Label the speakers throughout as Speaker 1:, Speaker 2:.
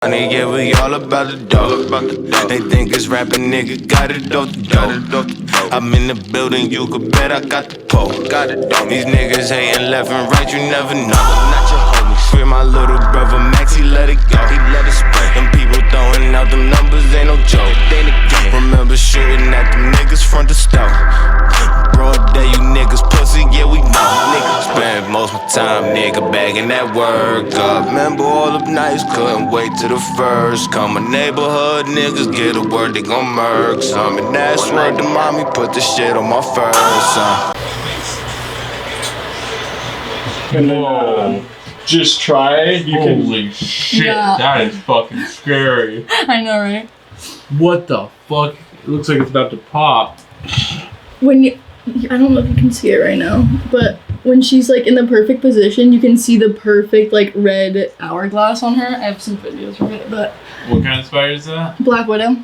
Speaker 1: Honey, yeah, we all about the dope. They think it's rapping, nigga, got it dope. I'm in the building, you could bet I got the pole. These niggas hating left and right, you never know. Not your homies. With my little brother Max, he let it go. He let it spray. Them people throwing out them numbers, ain't no joke. They the game. Remember shooting at them niggas front the stove. Broad day, you niggas pussy, yeah, we know. Niggas spend most of my time, nigga, bagging that work up. Remember all them nights, couldn't wait till the first. Come a neighborhood, niggas get a word, they gon' murk some. And that's where the mommy put the shit on my first son.
Speaker 2: Whoa. Just try it.
Speaker 3: Holy shit,
Speaker 4: Yeah.
Speaker 3: that is fucking scary.
Speaker 4: I know, right?
Speaker 3: What the fuck? It looks like it's about to pop.
Speaker 4: When you, I don't know if you can see it right now, but when she's like in the perfect position, you can see the perfect like red hourglass on her. I have some videos of it, but
Speaker 3: What kind of spider is that?
Speaker 4: Black Widow.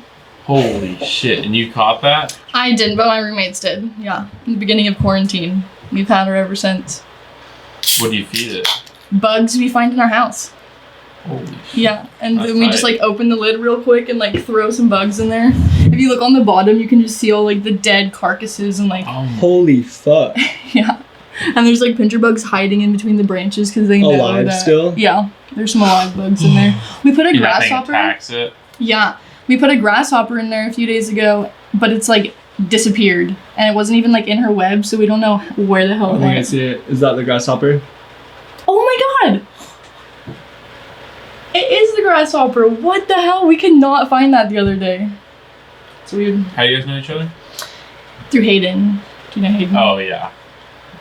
Speaker 3: Holy shit, and you caught that?
Speaker 4: I didn't, but my roommates did. Yeah, in the beginning of quarantine. We've had her ever since.
Speaker 3: What do you feed it?
Speaker 4: Bugs we find in our house.
Speaker 3: Holy shit.
Speaker 4: Yeah, and
Speaker 3: That's
Speaker 4: then we just
Speaker 3: tight.
Speaker 4: like open the lid real quick and like throw some bugs in there. If you look on the bottom, you can just see all like the dead carcasses and like
Speaker 2: Holy fuck.
Speaker 4: yeah. And there's like pincher bugs hiding in between the branches because they know
Speaker 2: Alive
Speaker 4: that.
Speaker 2: still?
Speaker 4: Yeah, there's some alive bugs in there. We put a
Speaker 3: that thing
Speaker 4: grasshopper.
Speaker 3: attacks it.
Speaker 4: Yeah, we put a grasshopper in there a few days ago, but it's like disappeared, and it wasn't even like in her web, so we don't know where the hell
Speaker 2: I
Speaker 4: it
Speaker 2: think I
Speaker 4: went.
Speaker 2: see it. Is that the grasshopper?
Speaker 4: Oh my god! It is the grasshopper. What the hell? We could not find that the other day. It's weird.
Speaker 3: How do you guys know each other?
Speaker 4: Through Hayden. Do you know Hayden?
Speaker 3: Oh, yeah.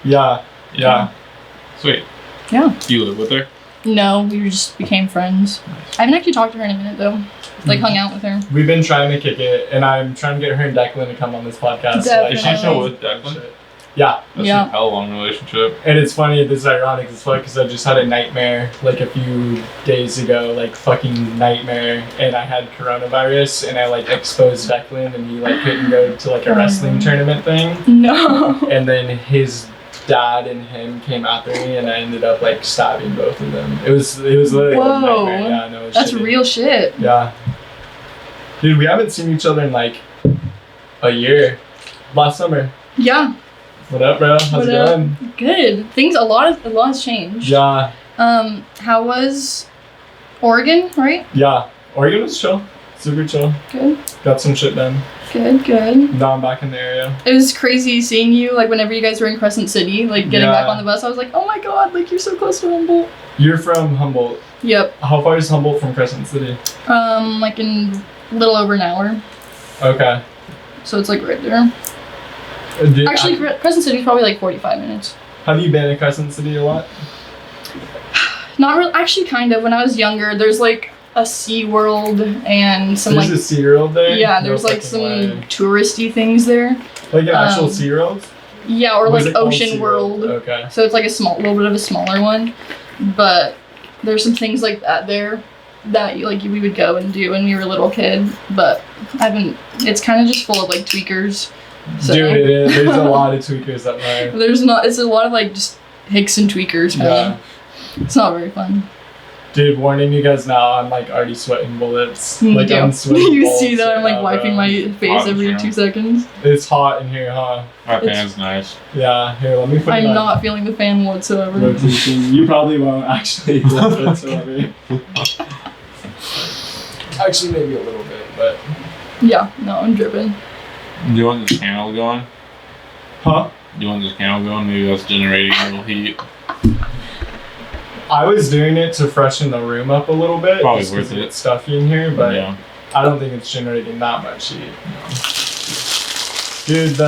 Speaker 2: Yeah.
Speaker 3: Sweet.
Speaker 4: Yeah.
Speaker 3: Do you live with her?
Speaker 4: No, we just became friends. I haven't actually talked to her in a minute though. Like hung out with her.
Speaker 2: We've been trying to kick it, and I'm trying to get her and Declan to come on this podcast.
Speaker 4: Definitely.
Speaker 3: Is she still with Declan?
Speaker 2: Yeah.
Speaker 3: That's
Speaker 4: Yeah.
Speaker 3: a hell long relationship.
Speaker 2: And it's funny, this is ironic as fuck, because I just had a nightmare like a few days ago, like fucking nightmare, and I had coronavirus, and I like exposed Declan, and he like couldn't go to like a wrestling tournament thing,
Speaker 4: No.
Speaker 2: and then his dad and him came after me, and I ended up like stabbing both of them. It was literally
Speaker 4: Whoa.
Speaker 2: a nightmare. Yeah, no,
Speaker 4: That's
Speaker 2: shitty.
Speaker 4: real shit.
Speaker 2: Yeah. Dude, we haven't seen each other in like a year. Last summer.
Speaker 4: Yeah.
Speaker 2: What up, bro? How's
Speaker 4: What
Speaker 2: it
Speaker 4: up?
Speaker 2: going?
Speaker 4: Good. Things a lot has changed.
Speaker 2: Yeah.
Speaker 4: How was Oregon, right?
Speaker 2: Yeah. Oregon was chill. Super chill.
Speaker 4: Good.
Speaker 2: Got some shit done.
Speaker 4: Good.
Speaker 2: Now I'm back in the area.
Speaker 4: It was crazy seeing you, like, whenever you guys were in Crescent City, like, getting back
Speaker 2: Yeah.
Speaker 4: on the bus. I was like, oh my god, like, you're so close to Humboldt.
Speaker 2: You're from Humboldt.
Speaker 4: Yep.
Speaker 2: How far is Humboldt from Crescent City?
Speaker 4: Like, in a little over an hour.
Speaker 2: Okay.
Speaker 4: So it's, like, right there. Actually, Crescent City's probably, like, 45 minutes.
Speaker 2: Have you been in Crescent City a lot?
Speaker 4: Not really. Actually, kind of. When I was younger, there's, like, a Sea World and some,
Speaker 2: There's
Speaker 4: like...
Speaker 2: a SeaWorld there?
Speaker 4: Yeah,
Speaker 2: No
Speaker 4: there's, like,
Speaker 2: fucking
Speaker 4: some
Speaker 2: way.
Speaker 4: touristy things there.
Speaker 2: Like an actual
Speaker 4: um,
Speaker 2: SeaWorld?
Speaker 4: Yeah, or,
Speaker 2: Was
Speaker 4: like,
Speaker 2: it called
Speaker 4: Ocean
Speaker 2: SeaWorld?
Speaker 4: World.
Speaker 2: Okay.
Speaker 4: So it's like a little bit of a smaller one, but there's some things like that there that we would go and do when we were a little kid. But I haven't. It's kind of just full of like tweakers. So.
Speaker 2: Dude, it is. There's a lot of tweakers up there.
Speaker 4: There's not. It's a lot of like just hicks and tweakers.
Speaker 2: Yeah.
Speaker 4: It's not very fun.
Speaker 2: Dude, warning you guys now, I'm like already sweating bullets.
Speaker 4: Me
Speaker 2: Like
Speaker 4: too.
Speaker 2: I'm sweating
Speaker 4: You
Speaker 2: bullets
Speaker 4: see that
Speaker 2: right
Speaker 4: I'm like
Speaker 2: now,
Speaker 4: wiping
Speaker 2: bro.
Speaker 4: my face
Speaker 3: Hot
Speaker 4: every
Speaker 3: as hell.
Speaker 4: 2 seconds.
Speaker 2: It's hot in here, huh?
Speaker 3: That
Speaker 4: It's-
Speaker 3: fan's nice.
Speaker 2: Yeah, here, let me put it
Speaker 4: I'm
Speaker 2: on
Speaker 4: not feeling the fan whatsoever.
Speaker 2: rotation. You probably won't actually whatsoever. Actually, maybe a little bit, but...
Speaker 4: Yeah, no, I'm dripping.
Speaker 3: Do you want this candle going?
Speaker 2: Huh?
Speaker 3: Do you want this candle going? Maybe that's generating a little heat.
Speaker 2: I was doing it to freshen the room up a little bit.
Speaker 3: Probably
Speaker 2: just 'cause
Speaker 3: worth it.
Speaker 2: It's stuffy in here, but
Speaker 3: yeah.
Speaker 2: I don't think it's generating that much heat. Dude,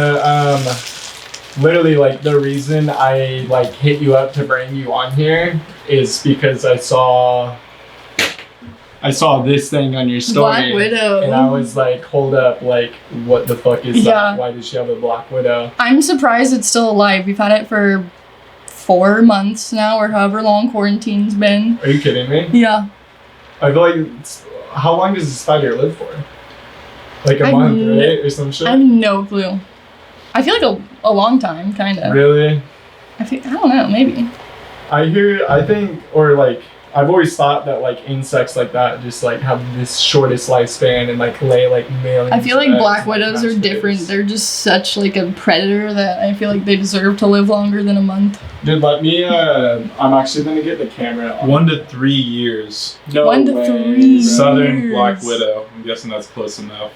Speaker 2: literally, like, the reason I, like, hit you up to bring you on here is because I saw this thing on your story.
Speaker 4: Black Widow.
Speaker 2: And I was like, hold up, like, what the fuck is
Speaker 4: Yeah.
Speaker 2: that? Why does she have a Black Widow?
Speaker 4: I'm surprised it's still alive. We've had it for 4 months now, or however long quarantine's been.
Speaker 2: Are you kidding me?
Speaker 4: Yeah.
Speaker 2: I feel like, how long does the spider live for? Like a
Speaker 4: I've
Speaker 2: month,
Speaker 4: n-
Speaker 2: right? Or some shit?
Speaker 4: I have no clue. I feel like a long time, kind of.
Speaker 2: Really?
Speaker 4: I don't know, maybe.
Speaker 2: I think, or like, I've always thought that like insects like that just like have this shortest lifespan and like lay like millions.
Speaker 4: I feel like
Speaker 2: of eggs
Speaker 4: black
Speaker 2: and, like,
Speaker 4: widows are
Speaker 2: hatch
Speaker 4: different.
Speaker 2: babies.
Speaker 4: They're just such like a predator that I feel like they deserve to live longer than a month.
Speaker 2: Dude, let me. I'm actually gonna get the camera. On.
Speaker 3: 1 to 3 years.
Speaker 2: No
Speaker 4: 1 to
Speaker 2: way,
Speaker 4: 3
Speaker 2: bro.
Speaker 3: Southern black
Speaker 4: Years.
Speaker 3: widow. I'm guessing that's close enough.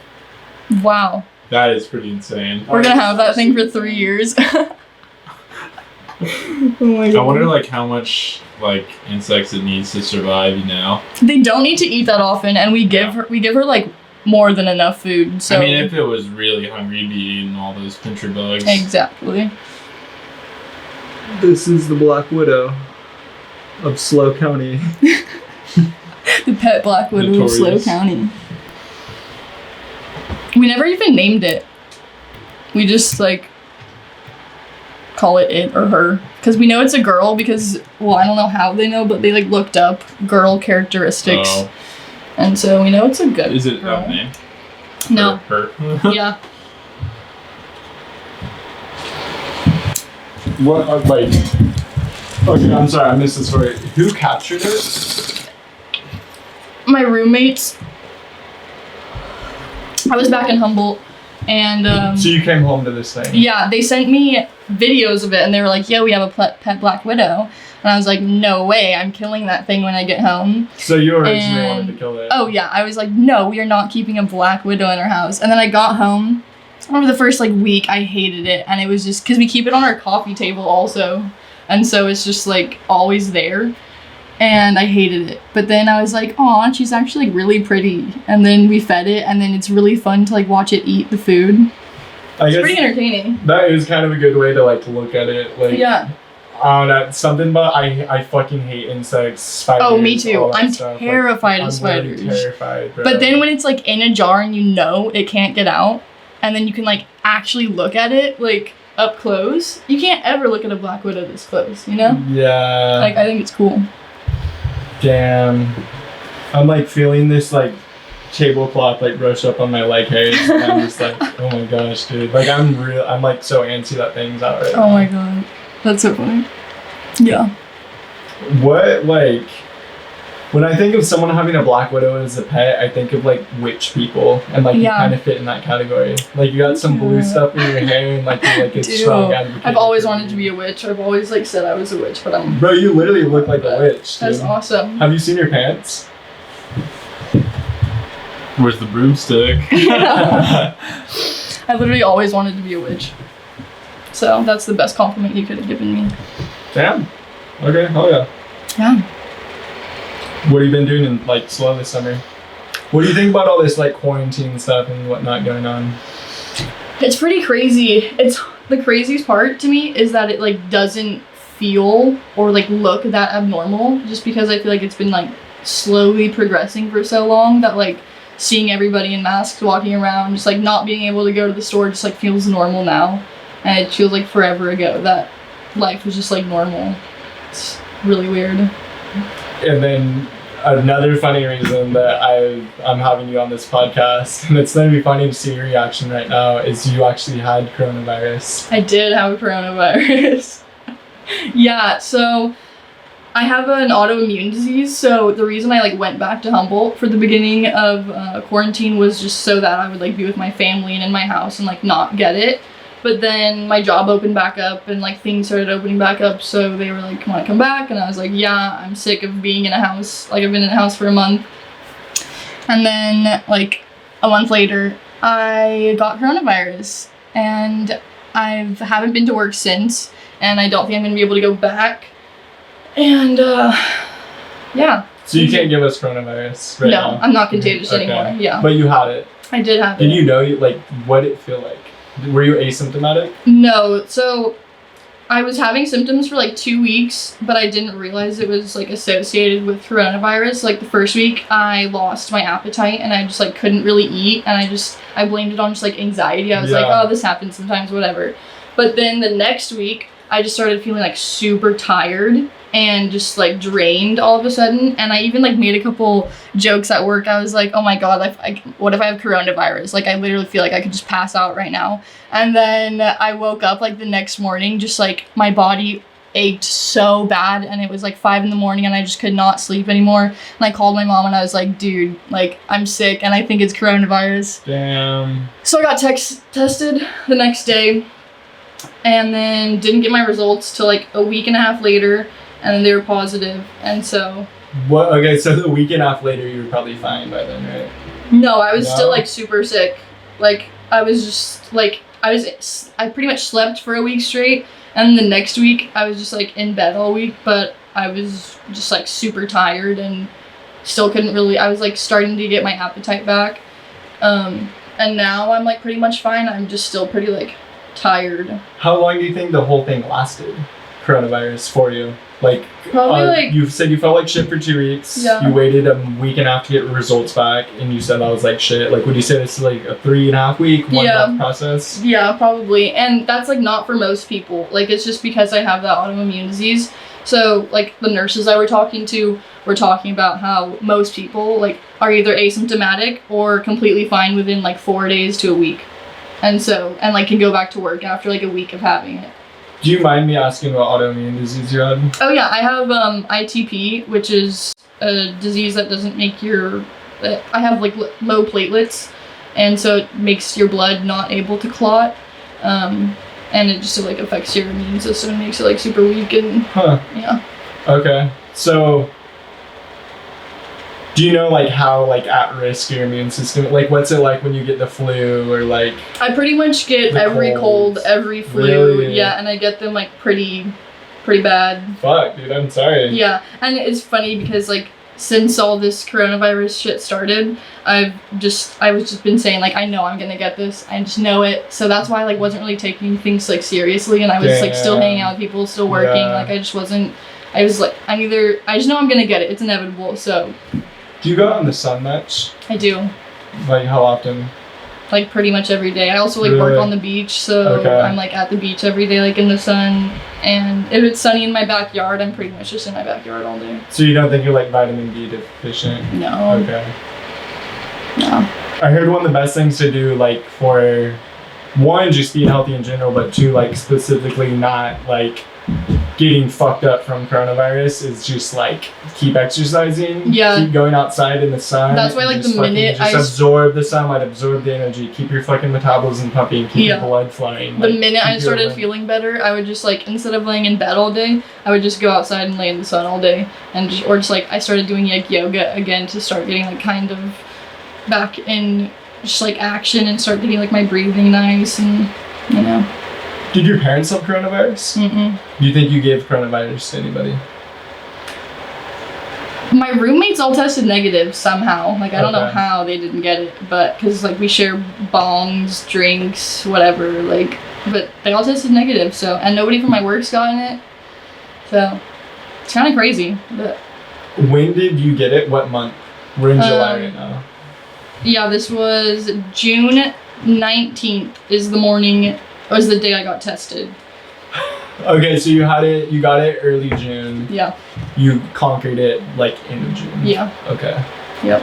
Speaker 4: Wow.
Speaker 3: That is pretty insane.
Speaker 4: We're gonna have that thing for 3 years. Oh my god.
Speaker 3: I wonder like how much like insects it needs to survive, you know?
Speaker 4: They don't need to eat that often, and we give her like more than enough food. So
Speaker 3: I mean, if it was really hungry, it'd be eating all those pincher bugs.
Speaker 4: exactly.
Speaker 2: This is the Black Widow of SLO County.
Speaker 4: The pet black widow of SLO
Speaker 3: Notorious.
Speaker 4: County. We never even named it. We just like call it or her, because we know it's a girl. Because well, I don't know how they know, but they like looked up girl characteristics,
Speaker 3: Oh,
Speaker 4: and so we know it's a good.
Speaker 3: is it
Speaker 4: girl.
Speaker 3: a name?
Speaker 4: No.
Speaker 3: Her.
Speaker 4: Yeah.
Speaker 2: What? Like. Okay, I'm sorry, I missed the story. Who captured it?
Speaker 4: My roommates. I was back in Humboldt, and
Speaker 2: So you came home to this thing.
Speaker 4: yeah, they sent me videos of it, and they were like, "Yeah, we have a pet black widow," and I was like, "No way, I'm killing that thing when I get home."
Speaker 2: So you originally
Speaker 4: And-
Speaker 2: wanted to kill it.
Speaker 4: Oh yeah, I was like, "No, we are not keeping a black widow in our house." And then I got home. Over the first like week, I hated it, and it was just because we keep it on our coffee table also, and so it's just like always there. And I hated it. But then I was like, "Aw, she's actually like, really pretty." And then we fed it, and then it's really fun to like watch it eat the food.
Speaker 2: I
Speaker 4: It's
Speaker 2: guess
Speaker 4: pretty entertaining.
Speaker 2: that is kind of a good way to like look at it. Like,
Speaker 4: Yeah.
Speaker 2: I don't know, something about I fucking hate insects, spiders.
Speaker 4: Oh, me too.
Speaker 2: all that
Speaker 4: I'm
Speaker 2: stuff.
Speaker 4: terrified of
Speaker 2: I'm literally
Speaker 4: spiders.
Speaker 2: terrified, bro.
Speaker 4: But then when it's like in a jar and you know it can't get out, and then you can like actually look at it like up close, you can't ever look at a black widow this close, you know?
Speaker 2: Yeah.
Speaker 4: Like I think it's cool.
Speaker 2: Damn. I'm like feeling this like tablecloth like brush up on my leg hairs, and I'm just like, oh my gosh, dude. Like I'm like so antsy that thing's out right
Speaker 4: Oh my god. That's so funny. Yeah.
Speaker 2: What, like, when I think of someone having a black widow as a pet, I think of like witch people, and like you
Speaker 4: Yeah.
Speaker 2: kind of fit in that category. Like you got some blue
Speaker 4: Yeah.
Speaker 2: stuff in your hair, and like you like get
Speaker 4: Dude,
Speaker 2: strong advocate.
Speaker 4: I've always wanted to be a witch. I've always like said I was a witch, but I'm.
Speaker 2: Bro, you literally look like a witch.
Speaker 4: That's
Speaker 2: Dude.
Speaker 4: awesome.
Speaker 2: Have you seen your pants?
Speaker 3: Where's the broomstick?
Speaker 4: I literally always wanted to be a witch. So that's the best compliment you could have given me.
Speaker 2: Damn. Okay. Oh yeah.
Speaker 4: Yeah.
Speaker 2: What have you been doing in like SLO this summer? What do you think about all this like quarantine stuff and whatnot going on?
Speaker 4: It's pretty crazy. It's the craziest part to me is that it like doesn't feel or like look that abnormal, just because I feel like it's been like slowly progressing for so long that like seeing everybody in masks walking around, just like not being able to go to the store, just like feels normal now, and it feels like forever ago that life was just like normal. It's really weird.
Speaker 2: And then another funny reason that I'm having you on this podcast, and it's gonna be funny to see your reaction right now, is you actually had coronavirus.
Speaker 4: I did have coronavirus. Yeah, so I have an autoimmune disease, so the reason I like went back to Humboldt for the beginning of quarantine was just so that I would like be with my family and in my house and like not get it. But then my job opened back up and like things started opening back up, so they were like, "Come on, come back," and I was like, "Yeah, I'm sick of being in a house. Like I've been in a house for a month." And then like a month later, I got coronavirus, and I haven't been to work since, and I don't think I'm gonna be able to go back. And yeah.
Speaker 2: So you can't give us coronavirus right
Speaker 4: No,
Speaker 2: now.
Speaker 4: I'm not contagious
Speaker 2: Okay.
Speaker 4: anymore. Yeah,
Speaker 2: But you had it.
Speaker 4: I did have it.
Speaker 2: Did you know like what it feel like? Were you asymptomatic?
Speaker 4: No, so I was having symptoms for like 2 weeks, but I didn't realize it was like associated with coronavirus. Like the first week, I lost my appetite and I just like couldn't really eat, and I blamed it on just like anxiety. I was like,
Speaker 2: Yeah.
Speaker 4: "Oh, this happens sometimes, whatever." But then the next week, I just started feeling like super tired and just like drained all of a sudden, and I even like made a couple jokes at work. I was like, "Oh my god, what if I have coronavirus? Like I literally feel like I could just pass out right now." And then I woke up like the next morning, just like my body ached so bad, and it was like 5 a.m. and I just could not sleep anymore. And I called my mom and I was like, dude, like I'm sick and I think it's coronavirus.
Speaker 2: Damn.
Speaker 4: So I got tested the next day, and then didn't get my results till like a week and a half later, and then they were positive. And so
Speaker 2: What? Okay, so the week and a half later, you were probably fine by then, right?
Speaker 4: no, I was still like super sick. Like I was just like I pretty much slept for a week straight, and the next week I was just like in bed all week, but I was just like super tired and still couldn't really, I was like starting to get my appetite back. And now I'm like pretty much fine. I'm just still pretty like tired.
Speaker 2: How long do you think the whole thing lasted, coronavirus, for you? Like,
Speaker 4: Probably like,
Speaker 2: you said you felt like shit for 2 weeks.
Speaker 4: Yeah.
Speaker 2: You waited a week and a half to get results back, and you said that was like shit. Like, would you say this is like a 3.5 week, 1 month process?
Speaker 4: yeah, probably. And that's like not for most people. Like it's just because I have that autoimmune disease. So like the nurses I were talking to were talking about how most people like are either asymptomatic or completely fine within like 4 days to a week. And like can go back to work after like a week of having it.
Speaker 2: Do you mind me asking what autoimmune disease you had?
Speaker 4: Oh yeah, I have ITP, which is a disease that doesn't make your, I have like low platelets, and so it makes your blood not able to clot, and it just like affects your immune system and makes it like super weak and yeah.
Speaker 2: Okay, so do you know like how like at risk your immune system, like what's it like when you get the flu or like?
Speaker 4: I pretty much get every cold, every flu,
Speaker 2: Really?
Speaker 4: yeah, and I get them like pretty bad.
Speaker 2: Fuck, dude, I'm sorry.
Speaker 4: Yeah, and it's funny because like since all this coronavirus shit started, I've just been saying like I know I'm gonna get this, I just know it. So that's why I like wasn't really taking things like seriously, and I was like still hanging out with people, still working.
Speaker 2: Yeah.
Speaker 4: Like I just wasn't. I was like I just know I'm gonna get it. It's inevitable. So.
Speaker 2: Do you go out in the sun much?
Speaker 4: I do.
Speaker 2: Like how often?
Speaker 4: Like pretty much every day. I also like work on the beach, so I'm like at the beach every day, like in the sun. And if it's sunny in my backyard, I'm pretty much just in my backyard all day.
Speaker 2: So you don't think you're like vitamin D deficient?
Speaker 4: No.
Speaker 2: Okay.
Speaker 4: No.
Speaker 2: I heard one of the best things to do, like for one, just being healthy in general, but two, like specifically not like getting fucked up from coronavirus, is just like keep exercising, keep going outside in the sun.
Speaker 4: That's why like the minute
Speaker 2: I absorb the sunlight, absorb the energy, keep your fucking metabolism pumping, keep your blood flowing.
Speaker 4: The minute I started feeling better, I would just like, instead of laying in bed all day, I would just go outside and lay in the sun all day, and just like I started doing like yoga again to start getting like kind of back in just like action and start getting like my breathing nice, and you know.
Speaker 2: Did your parents have coronavirus?
Speaker 4: Mm-mm.
Speaker 2: Do you think you gave coronavirus to anybody?
Speaker 4: My roommates all tested negative somehow. Like, I don't know how they didn't get it, but because like we share bongs, drinks, whatever. Like, but they all tested negative. So, and nobody from my work's gotten it. So, it's kind of crazy. But
Speaker 2: when did you get it? What month? We're in July right now.
Speaker 4: Yeah, this was June 19th. Is the day I got tested.
Speaker 2: Okay, so you got it early June.
Speaker 4: Yeah.
Speaker 2: You conquered it like end of June.
Speaker 4: Yeah.
Speaker 2: Okay.
Speaker 4: Yep.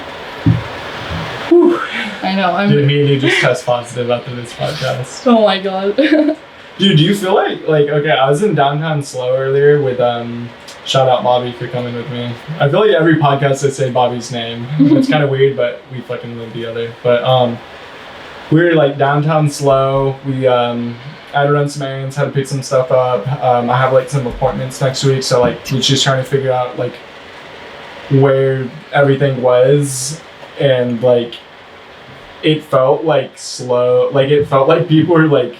Speaker 2: Whew.
Speaker 4: I know.
Speaker 2: Dude, me and you just test positive after this podcast.
Speaker 4: Oh my god.
Speaker 2: Dude, do you feel like okay, I was in downtown SLO earlier with shout out Bobby for coming with me. I feel like every podcast I say Bobby's name. It's kind of weird, but we fucking live together. But we were like downtown SLO. We I had to run some errands, had to pick some stuff up. I have like some appointments next week, so like we're just trying to figure out like where everything was, and like it felt like slow. Like it felt like people were like,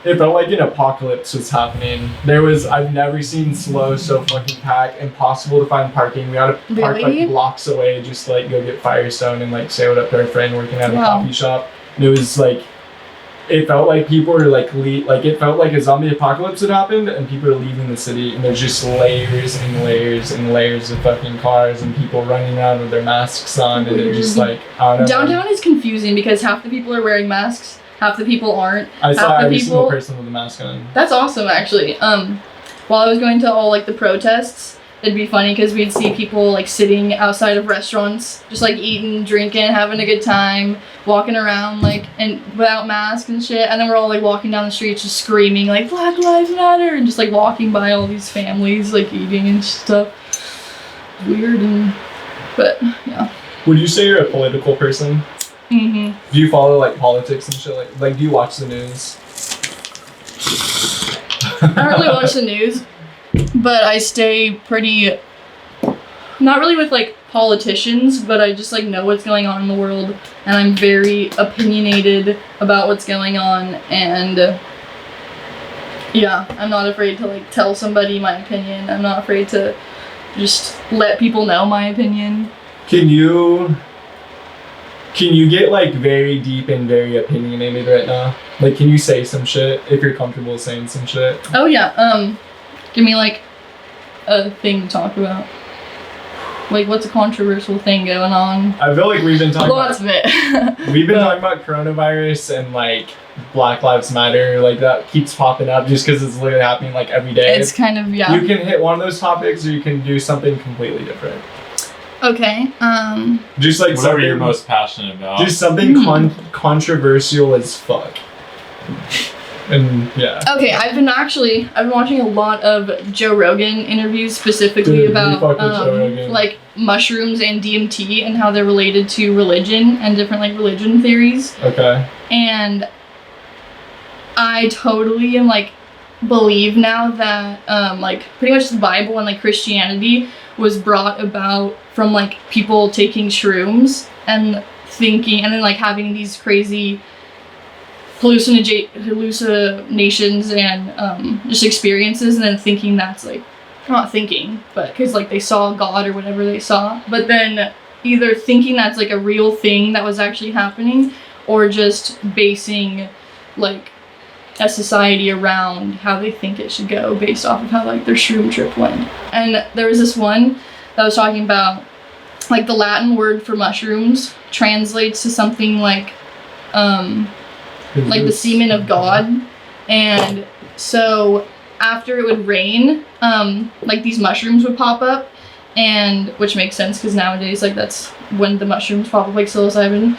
Speaker 2: it felt like an apocalypse was happening. I've never seen SLO so fucking packed, impossible to find parking. We had to park like blocks away just to like go get Firestone and like say what up to our friend working at a coffee shop. And it was like, it felt like people were like it felt like a zombie apocalypse had happened and people are leaving the city, and there's just layers and layers and layers of fucking cars and people running around with their masks on. And it just like, I don't know.
Speaker 4: Downtown is confusing because half the people are wearing masks, half the people aren't.
Speaker 2: I saw every single person with a mask on.
Speaker 4: That's awesome, actually. While I was going to all like the protests, it'd be funny because we'd see people like sitting outside of restaurants, just like eating, drinking, having a good time, walking around like and without masks and shit. And then we're all like walking down the streets just screaming like Black Lives Matter and just like walking by all these families like eating and stuff. Weird but yeah.
Speaker 2: Would you say you're a political person?
Speaker 4: Mm-hmm.
Speaker 2: Do you follow like politics and shit? Like do you watch the news?
Speaker 4: I don't really watch the news, but I stay pretty, not really with like politicians, but I just like know what's going on in the world, and I'm very opinionated about what's going on, and yeah, I'm not afraid to like tell somebody my opinion. I'm not afraid to just let people know my opinion.
Speaker 2: Can you get like very deep and very opinionated right now? Like, can you say some shit if you're comfortable saying some shit?
Speaker 4: Oh yeah, give me like a thing to talk about. Like, what's a controversial thing going on?
Speaker 2: I feel like we've been talking
Speaker 4: Lots of it.
Speaker 2: We've been talking about coronavirus and like Black Lives Matter, like that keeps popping up just because it's literally happening like every day.
Speaker 4: It's kind of, yeah.
Speaker 2: You can hit one of those topics or you can do something completely different.
Speaker 4: Okay,
Speaker 2: just like
Speaker 3: whatever you're most passionate about.
Speaker 2: Just something controversial as fuck. And yeah.
Speaker 4: Okay, I've been watching a lot of Joe Rogan interviews specifically
Speaker 2: Dude,
Speaker 4: about
Speaker 2: we fuck with Joe Rogan.
Speaker 4: like mushrooms and DMT and how they're related to religion and different like religion theories.
Speaker 2: Okay.
Speaker 4: And I totally am like believe now that like pretty much the Bible and like Christianity was brought about from like people taking shrooms and thinking and then like having these crazy hallucinations and just experiences and then thinking that's like not thinking but because like they saw God or whatever they saw, but then either thinking that's like a real thing that was actually happening or just basing like a society around how they think it should go based off of how like their shroom trip went. And there was this one that was talking about like the Latin word for mushrooms translates to something like the semen of God. And so after it would rain, like these mushrooms would pop up, and which makes sense because nowadays like that's when the mushrooms pop up, like psilocybin.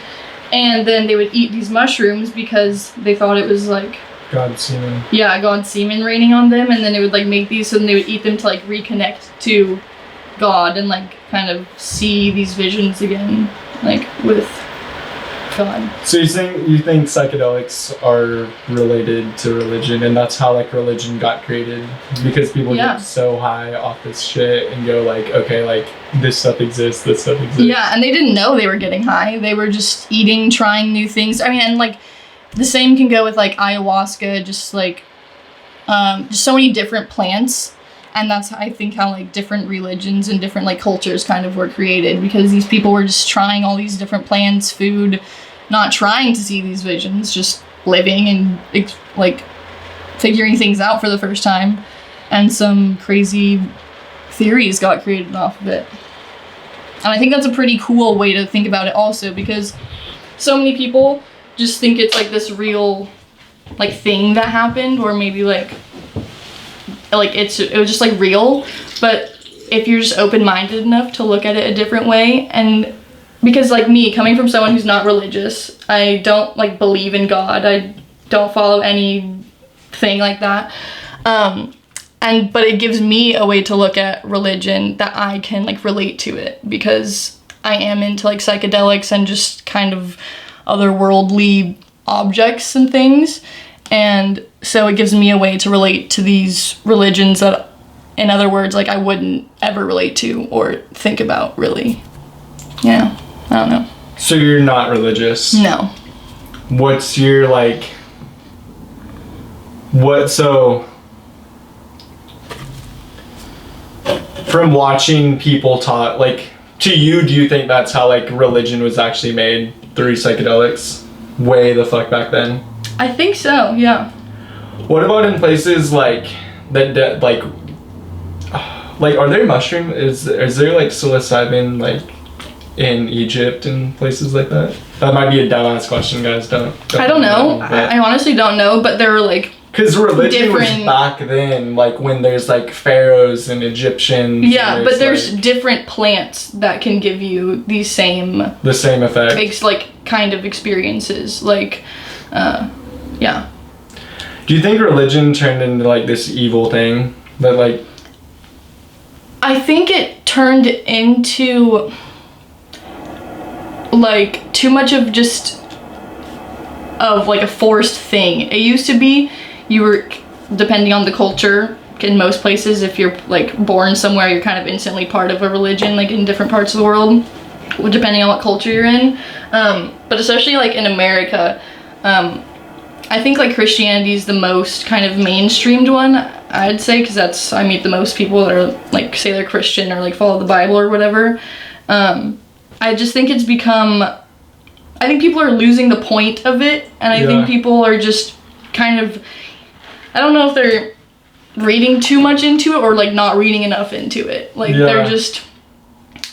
Speaker 4: And then they would eat these mushrooms because they thought it was like
Speaker 2: God's semen.
Speaker 4: Yeah, God's semen raining on them, and then it would like make these, so then they would eat them to like reconnect to God and like kind of see these visions again, like with God.
Speaker 2: So you think psychedelics are related to religion, and that's how like religion got created, because people get so high off this shit and go like, okay, like this stuff exists, this stuff exists.
Speaker 4: Yeah, and they didn't know they were getting high. They were just eating, trying new things. I mean, and like the same can go with like ayahuasca, just like just so many different plants. And that's, I think, how like different religions and different like cultures kind of were created, because these people were just trying all these different plants, food, not trying to see these visions, just living and like figuring things out for the first time. And some crazy theories got created off of it. And I think that's a pretty cool way to think about it also, because so many people just think it's like this real like thing that happened, or maybe like it was just like real. But if you're just open-minded enough to look at it a different way, and because like me, coming from someone who's not religious, I don't like believe in God, I don't follow anything like that, but it gives me a way to look at religion that I can like relate to it, because I am into like psychedelics and just kind of otherworldly objects and things. And so it gives me a way to relate to these religions that, in other words, like I wouldn't ever relate to or think about really. Yeah, I don't know.
Speaker 2: So you're not religious?
Speaker 4: No.
Speaker 2: What's your like, from watching people talk, like, to you, do you think that's how like religion was actually made, through psychedelics way the fuck back then?
Speaker 4: I think so, yeah.
Speaker 2: What about in places like that like are there mushroom, is there like psilocybin like in Egypt and places like that? That might be a dumbass question, guys. Don't
Speaker 4: I don't know.
Speaker 2: but
Speaker 4: I honestly don't know, but there were like
Speaker 2: Because religion was
Speaker 4: different-
Speaker 2: back then, like when there's like pharaohs and Egyptians.
Speaker 4: Yeah,
Speaker 2: and
Speaker 4: but there's
Speaker 2: like,
Speaker 4: different plants that can give you these same
Speaker 2: the same effect.
Speaker 4: like kind of experiences. Like, yeah.
Speaker 2: Do you think religion turned into like this evil thing that like?
Speaker 4: I think it turned into like too much of just of like a forced thing. It used to be you were, depending on the culture, in most places, if you're like born somewhere, you're kind of instantly part of a religion, like in different parts of the world, depending on what culture you're in. But especially like in America, I think like Christianity is the most kind of mainstreamed one, I'd say, because that's, I meet the most people that are like, say they're Christian or like follow the Bible or whatever. I just think it's become, I think people are losing the point of it, and I think people are just kind of, I don't know if they're reading too much into it or like not reading enough into it. Like they're just,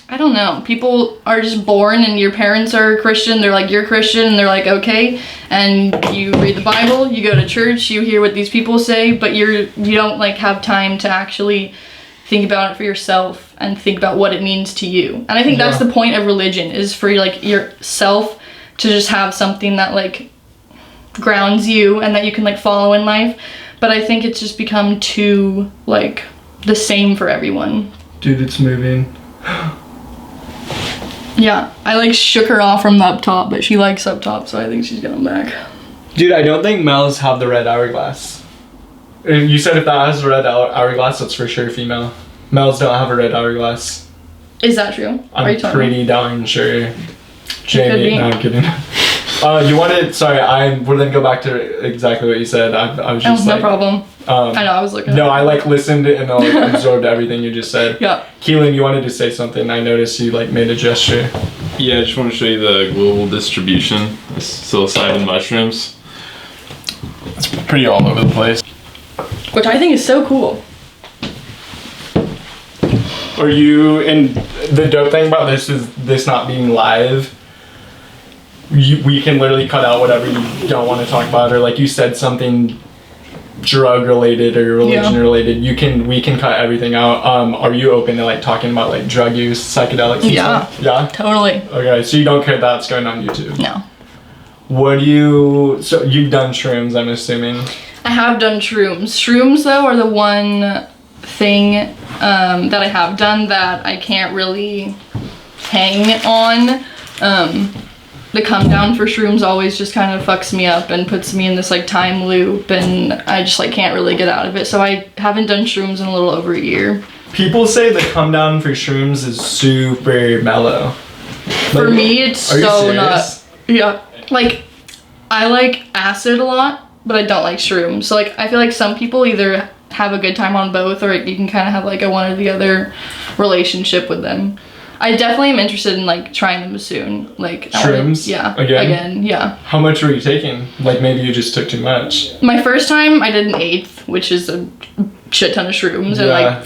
Speaker 4: I don't know. People are just born and your parents are Christian. They're like, you're Christian, and they're like, okay. And you read the Bible, you go to church, you hear what these people say, but you don't like have time to actually think about it for yourself and think about what it means to you. And I think that's the point of religion, is for like yourself to just have something that like grounds you and that you can like follow in life. But I think it's just become too like the same for everyone.
Speaker 2: Dude, it's moving.
Speaker 4: Yeah, I like shook her off from the up top, but she likes up top, so I think she's going back.
Speaker 2: Dude, I don't think males have the red hourglass. You said if that has a red hourglass, that's for sure female. Males don't have a red hourglass.
Speaker 4: Is that true?
Speaker 2: I'm pretty darn sure.
Speaker 4: Could
Speaker 2: Jamie,
Speaker 4: be.
Speaker 2: no, I'm kidding. You wanted, sorry, we'll then go back to exactly what you said. I was just
Speaker 4: no
Speaker 2: like,
Speaker 4: problem. I know, I was looking.
Speaker 2: No, I like listened and I like absorbed everything you just said.
Speaker 4: Yeah.
Speaker 2: Keelan, you wanted to say something. I noticed you like made a gesture.
Speaker 5: Yeah, I just want to show you the global distribution of psilocybin mushrooms. It's pretty all over the place.
Speaker 4: Which I think is so cool.
Speaker 2: Are you, and the dope thing about this is this not being live, we can literally cut out whatever you don't want to talk about, or like you said something drug related or religion related, we can cut everything out. Are you open to like talking about like drug use, psychedelics and stuff? Yeah,
Speaker 4: Totally.
Speaker 2: Okay, so you don't care that's going on YouTube?
Speaker 4: No.
Speaker 2: So you've done shrooms, I'm assuming?
Speaker 4: I have done shrooms. Shrooms though are the one thing that I have done that I can't really hang on. The come down for shrooms always just kind of fucks me up and puts me in this like time loop, and I just like can't really get out of it. So I haven't done shrooms in a little over a year.
Speaker 2: People say the come down for shrooms is super mellow.
Speaker 4: For me, it's so not. Yeah. Like, I like acid a lot, but I don't like shrooms. So like, I feel like some people either have a good time on both, or you can kind of have like a one or the other relationship with them. I definitely am interested in like trying them soon. Like
Speaker 2: shrooms?
Speaker 4: Again, yeah.
Speaker 2: How much were you taking? Like maybe you just took too much.
Speaker 4: My first time I did an eighth, which is a shit ton of shrooms, and like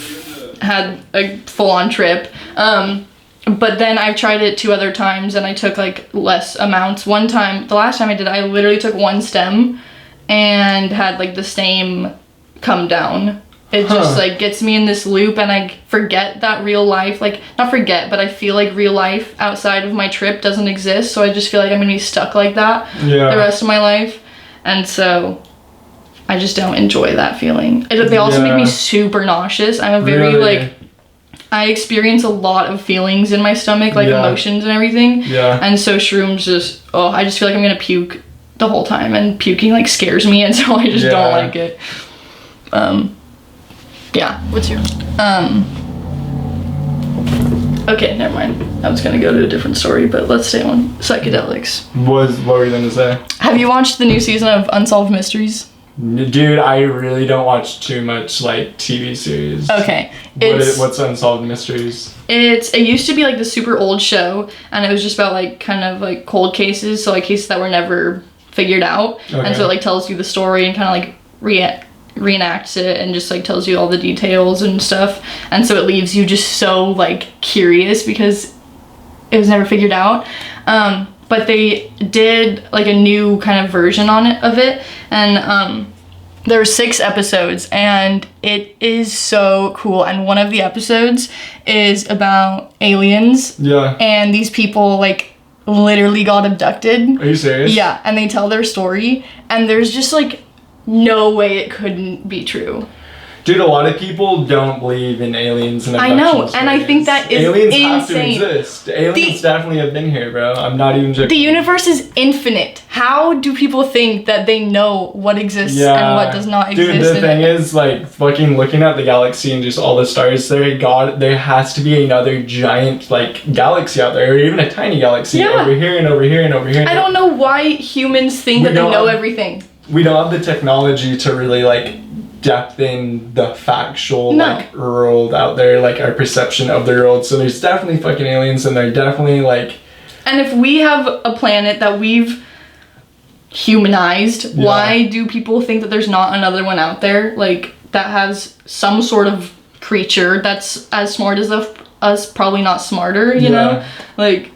Speaker 4: had a full-on trip. But then I've tried it 2 other times and I took like less amounts. One time, the last time I did, I literally took 1 stem and had like the same come down. It just like gets me in this loop, and I forget that real life, like not forget, but I feel like real life outside of my trip doesn't exist. So I just feel like I'm gonna be stuck like that the rest of my life. And so I just don't enjoy that feeling. They also make me super nauseous. I'm a very like, I experience a lot of feelings in my stomach, like emotions and everything. Yeah. And so shrooms just, I just feel like I'm gonna puke the whole time, and puking like scares me, and so I just don't like it. Yeah, what's your, okay, never mind. I was gonna go to a different story, but let's stay on psychedelics.
Speaker 2: What were you gonna say?
Speaker 4: Have you watched the new season of Unsolved Mysteries?
Speaker 2: Dude, I really don't watch too much like TV series.
Speaker 4: Okay.
Speaker 2: What's Unsolved Mysteries?
Speaker 4: It used to be like the super old show, and it was just about like kind of like cold cases, so like cases that were never figured out. Okay. And so it like tells you the story and kind of like reenacts it and just like tells you all the details and stuff. And so it leaves you just so like curious because it was never figured out. But they did like a new kind of version of it, and there were 6 episodes, and it is so cool. And one of the episodes is about aliens.
Speaker 2: Yeah.
Speaker 4: And these people, like, literally got abducted.
Speaker 2: Are you serious?
Speaker 4: Yeah, and they tell their story, and there's just, like, no way it couldn't be true.
Speaker 2: Dude, a lot of people don't believe in aliens and
Speaker 4: I
Speaker 2: abduction
Speaker 4: know, and I think that is
Speaker 2: aliens
Speaker 4: insane.
Speaker 2: have to exist. Aliens definitely have been here, bro. I'm not even joking.
Speaker 4: The universe is infinite. How do people think that they know what exists and what does not exist?
Speaker 2: Dude, the thing is, like, fucking looking at the galaxy and just all the stars, there has to be another giant, like, galaxy out there, or even a tiny galaxy over here and over here and over here.
Speaker 4: I don't know why humans think that they know everything.
Speaker 2: We don't have the technology to really, like, depth in the factual like world out there, like our perception of the world. So there's definitely fucking aliens, and they're definitely like.
Speaker 4: And if we have a planet that we've humanized, why do people think that there's not another one out there, like that has some sort of creature that's as smart as us, probably not smarter, you know, like.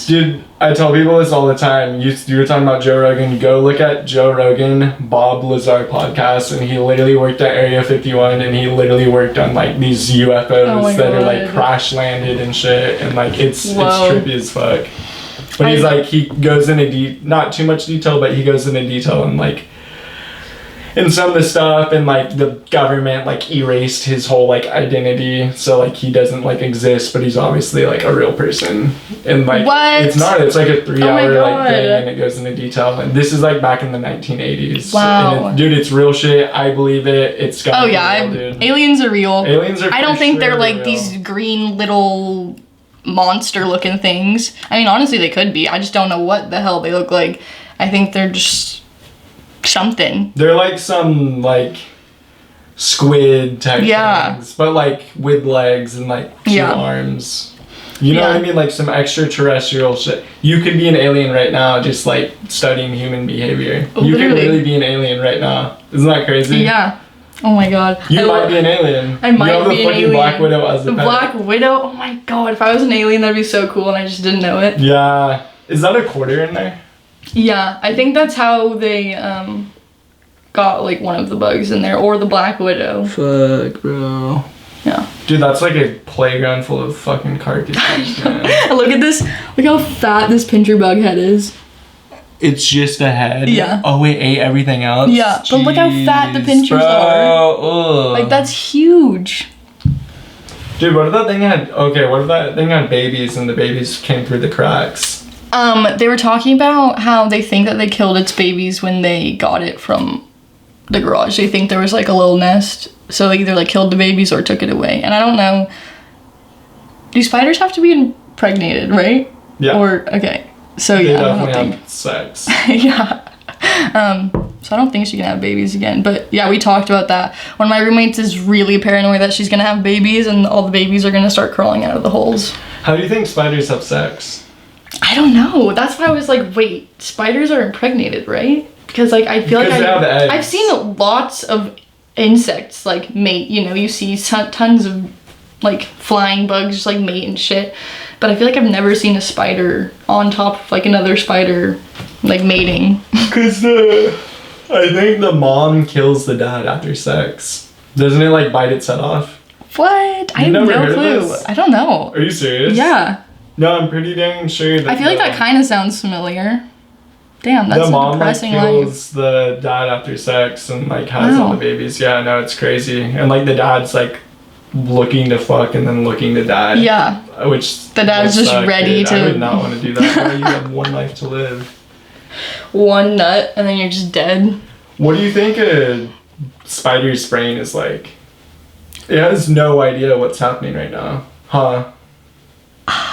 Speaker 2: Dude, I tell people this all the time. You were talking about Joe Rogan. Go look at Joe Rogan, Bob Lazar podcast, and he literally worked at Area 51, and he literally worked on like these UFOs that are like crash landed and shit, and like it's trippy as fuck. But he's like, he goes into not too much detail, but he goes into detail and like. And some of the stuff, and like the government like erased his whole like identity, so like he doesn't like exist, but he's obviously like a real person. And like it's like a 3-hour like thing, and it goes into detail. And this is like back in the 1980s.
Speaker 4: Wow,
Speaker 2: dude, it's real shit. I believe it. It's got.
Speaker 4: Aliens are real.
Speaker 2: Aliens are.
Speaker 4: I don't think they're like
Speaker 2: real.
Speaker 4: These green little monster-looking things. I mean, honestly, they could be. I just don't know what the hell they look like. I think they're just. Something. They're
Speaker 2: like some like squid type things, but like with legs and like 2 arms. You know what I mean? Like some extraterrestrial shit. You could be an alien right now, just like studying human behavior. You could literally be an alien right now. Isn't that crazy?
Speaker 4: Yeah. Oh my god.
Speaker 2: You might be an alien.
Speaker 4: I might be an alien.
Speaker 2: Black Widow as a pet.
Speaker 4: Black Widow? Oh my god. If I was an alien, that'd be so cool, and I just didn't know it.
Speaker 2: Yeah. Is that a quarter in there?
Speaker 4: Yeah, I think that's how they got like one of the bugs in there, or the Black Widow.
Speaker 3: Fuck, bro.
Speaker 4: Yeah.
Speaker 2: Dude, that's like a playground full of fucking carcasses, man.
Speaker 4: Look at this. Look how fat this pincher bug head is.
Speaker 2: It's just a head?
Speaker 4: Yeah.
Speaker 2: Oh, it ate everything else?
Speaker 4: Yeah, but look how fat the pinchers are.
Speaker 2: Ugh.
Speaker 4: Like, that's huge.
Speaker 2: Dude, what if that thing had babies and the babies came through the cracks?
Speaker 4: They were talking about how they think that they killed its babies when they got it from the garage. They think there was like a little nest, so they either like killed the babies or took it away. And I don't know. Do spiders have to be impregnated, right? Yeah. Or okay, so
Speaker 2: they definitely have sex.
Speaker 4: Yeah. So I don't think she can have babies again. But yeah, we talked about that. One of my roommates is really paranoid that she's gonna have babies, and all the babies are gonna start crawling out of the holes.
Speaker 2: How do you think spiders have sex?
Speaker 4: I don't know. That's why I was like, wait, spiders are impregnated, right? Because like I feel like I've seen lots of insects like mate. You know, you see tons of like flying bugs just like mate and shit. But I feel like I've never seen a spider on top of like another spider like mating. Because
Speaker 2: I think the mom kills the dad after sex. Doesn't it like bite its head off?
Speaker 4: What? I have no clue. I don't know.
Speaker 2: Are you serious?
Speaker 4: Yeah.
Speaker 2: No, I'm pretty dang sure that
Speaker 4: I feel like that kind of sounds familiar. Damn, that's a depressing life. The mom
Speaker 2: kills the dad after sex and like has all the babies. Yeah, no, it's crazy. And like the dad's like looking to fuck and then looking to die.
Speaker 4: Yeah.
Speaker 2: Which
Speaker 4: the dad's just ready to.
Speaker 2: I would not want to do that. You have one life to live.
Speaker 4: One nut and then you're just dead.
Speaker 2: What do you think a spider's brain is like? It has no idea what's happening right now, huh?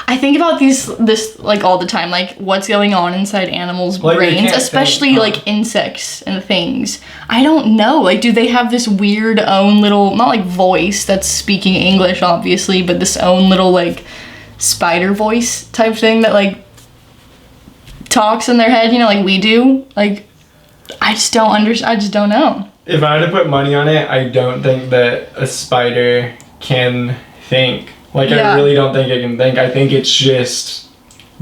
Speaker 4: I think about this like all the time, like what's going on inside animals' brains, especially like insects and things. I don't know, like do they have this weird own little, not like voice that's speaking English obviously, but this own little like spider voice type thing that like talks in their head, you know, like we do? Like I just don't know. If
Speaker 2: I had to put money on it, I don't think that a spider can think. Like, I really don't think it can think. I think it's just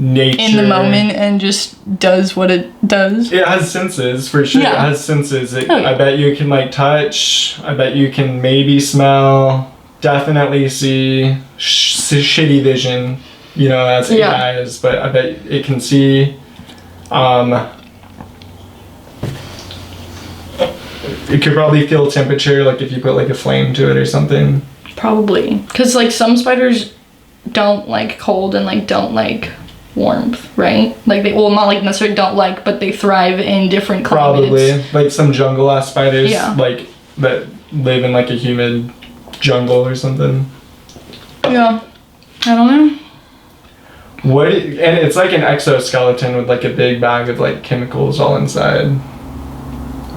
Speaker 2: nature.
Speaker 4: in the moment and just does what it does.
Speaker 2: It has senses for sure.
Speaker 4: Yeah.
Speaker 2: It has senses.
Speaker 4: Oh, yeah.
Speaker 2: I bet you can like touch. I bet you can maybe smell. Definitely see. Shitty vision. You know, that's eight
Speaker 4: Yeah.
Speaker 2: eyes, but I bet it can see. It could probably feel temperature, like if you put like a flame to it or something.
Speaker 4: Probably. Because like some spiders don't like cold and like don't like warmth, right? Like they, well, not like necessarily don't like, but they thrive in different climates.
Speaker 2: Probably. Like some jungle ass spiders,
Speaker 4: Yeah.
Speaker 2: like that live in like a humid jungle or something.
Speaker 4: Yeah. I don't know.
Speaker 2: And it's like an exoskeleton with like a big bag of like chemicals all inside.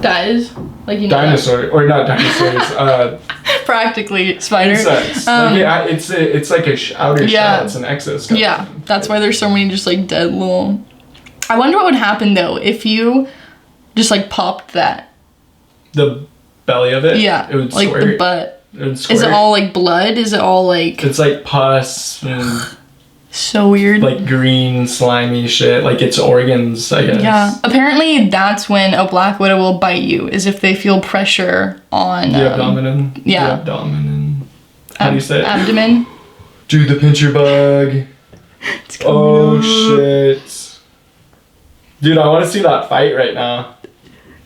Speaker 4: That is like, you know,
Speaker 2: Dinosaur or not dinosaurs?
Speaker 4: practically spider.
Speaker 2: Insects. It's like a outer
Speaker 4: Yeah.
Speaker 2: shell. It's an exoskeleton.
Speaker 4: Yeah, that's why there's so many just like dead little. I wonder what would happen though if you just like popped that.
Speaker 2: The belly of it.
Speaker 4: Yeah,
Speaker 2: It would
Speaker 4: like
Speaker 2: squirt.
Speaker 4: the butt.
Speaker 2: It would squirt.
Speaker 4: Is it all like blood? Is it all like
Speaker 2: It's like pus and
Speaker 4: so weird?
Speaker 2: like green slimy shit. Like it's organs, I guess.
Speaker 4: Yeah, apparently that's when a black widow will bite you, is if they feel pressure on
Speaker 2: The abdomen.
Speaker 4: yeah.
Speaker 2: The abdomen. How do you say it?
Speaker 4: abdomen.
Speaker 2: Dude, the pincher bug.
Speaker 4: It's coming
Speaker 2: Oh
Speaker 4: up.
Speaker 2: shit. Dude, I want to see that fight right now.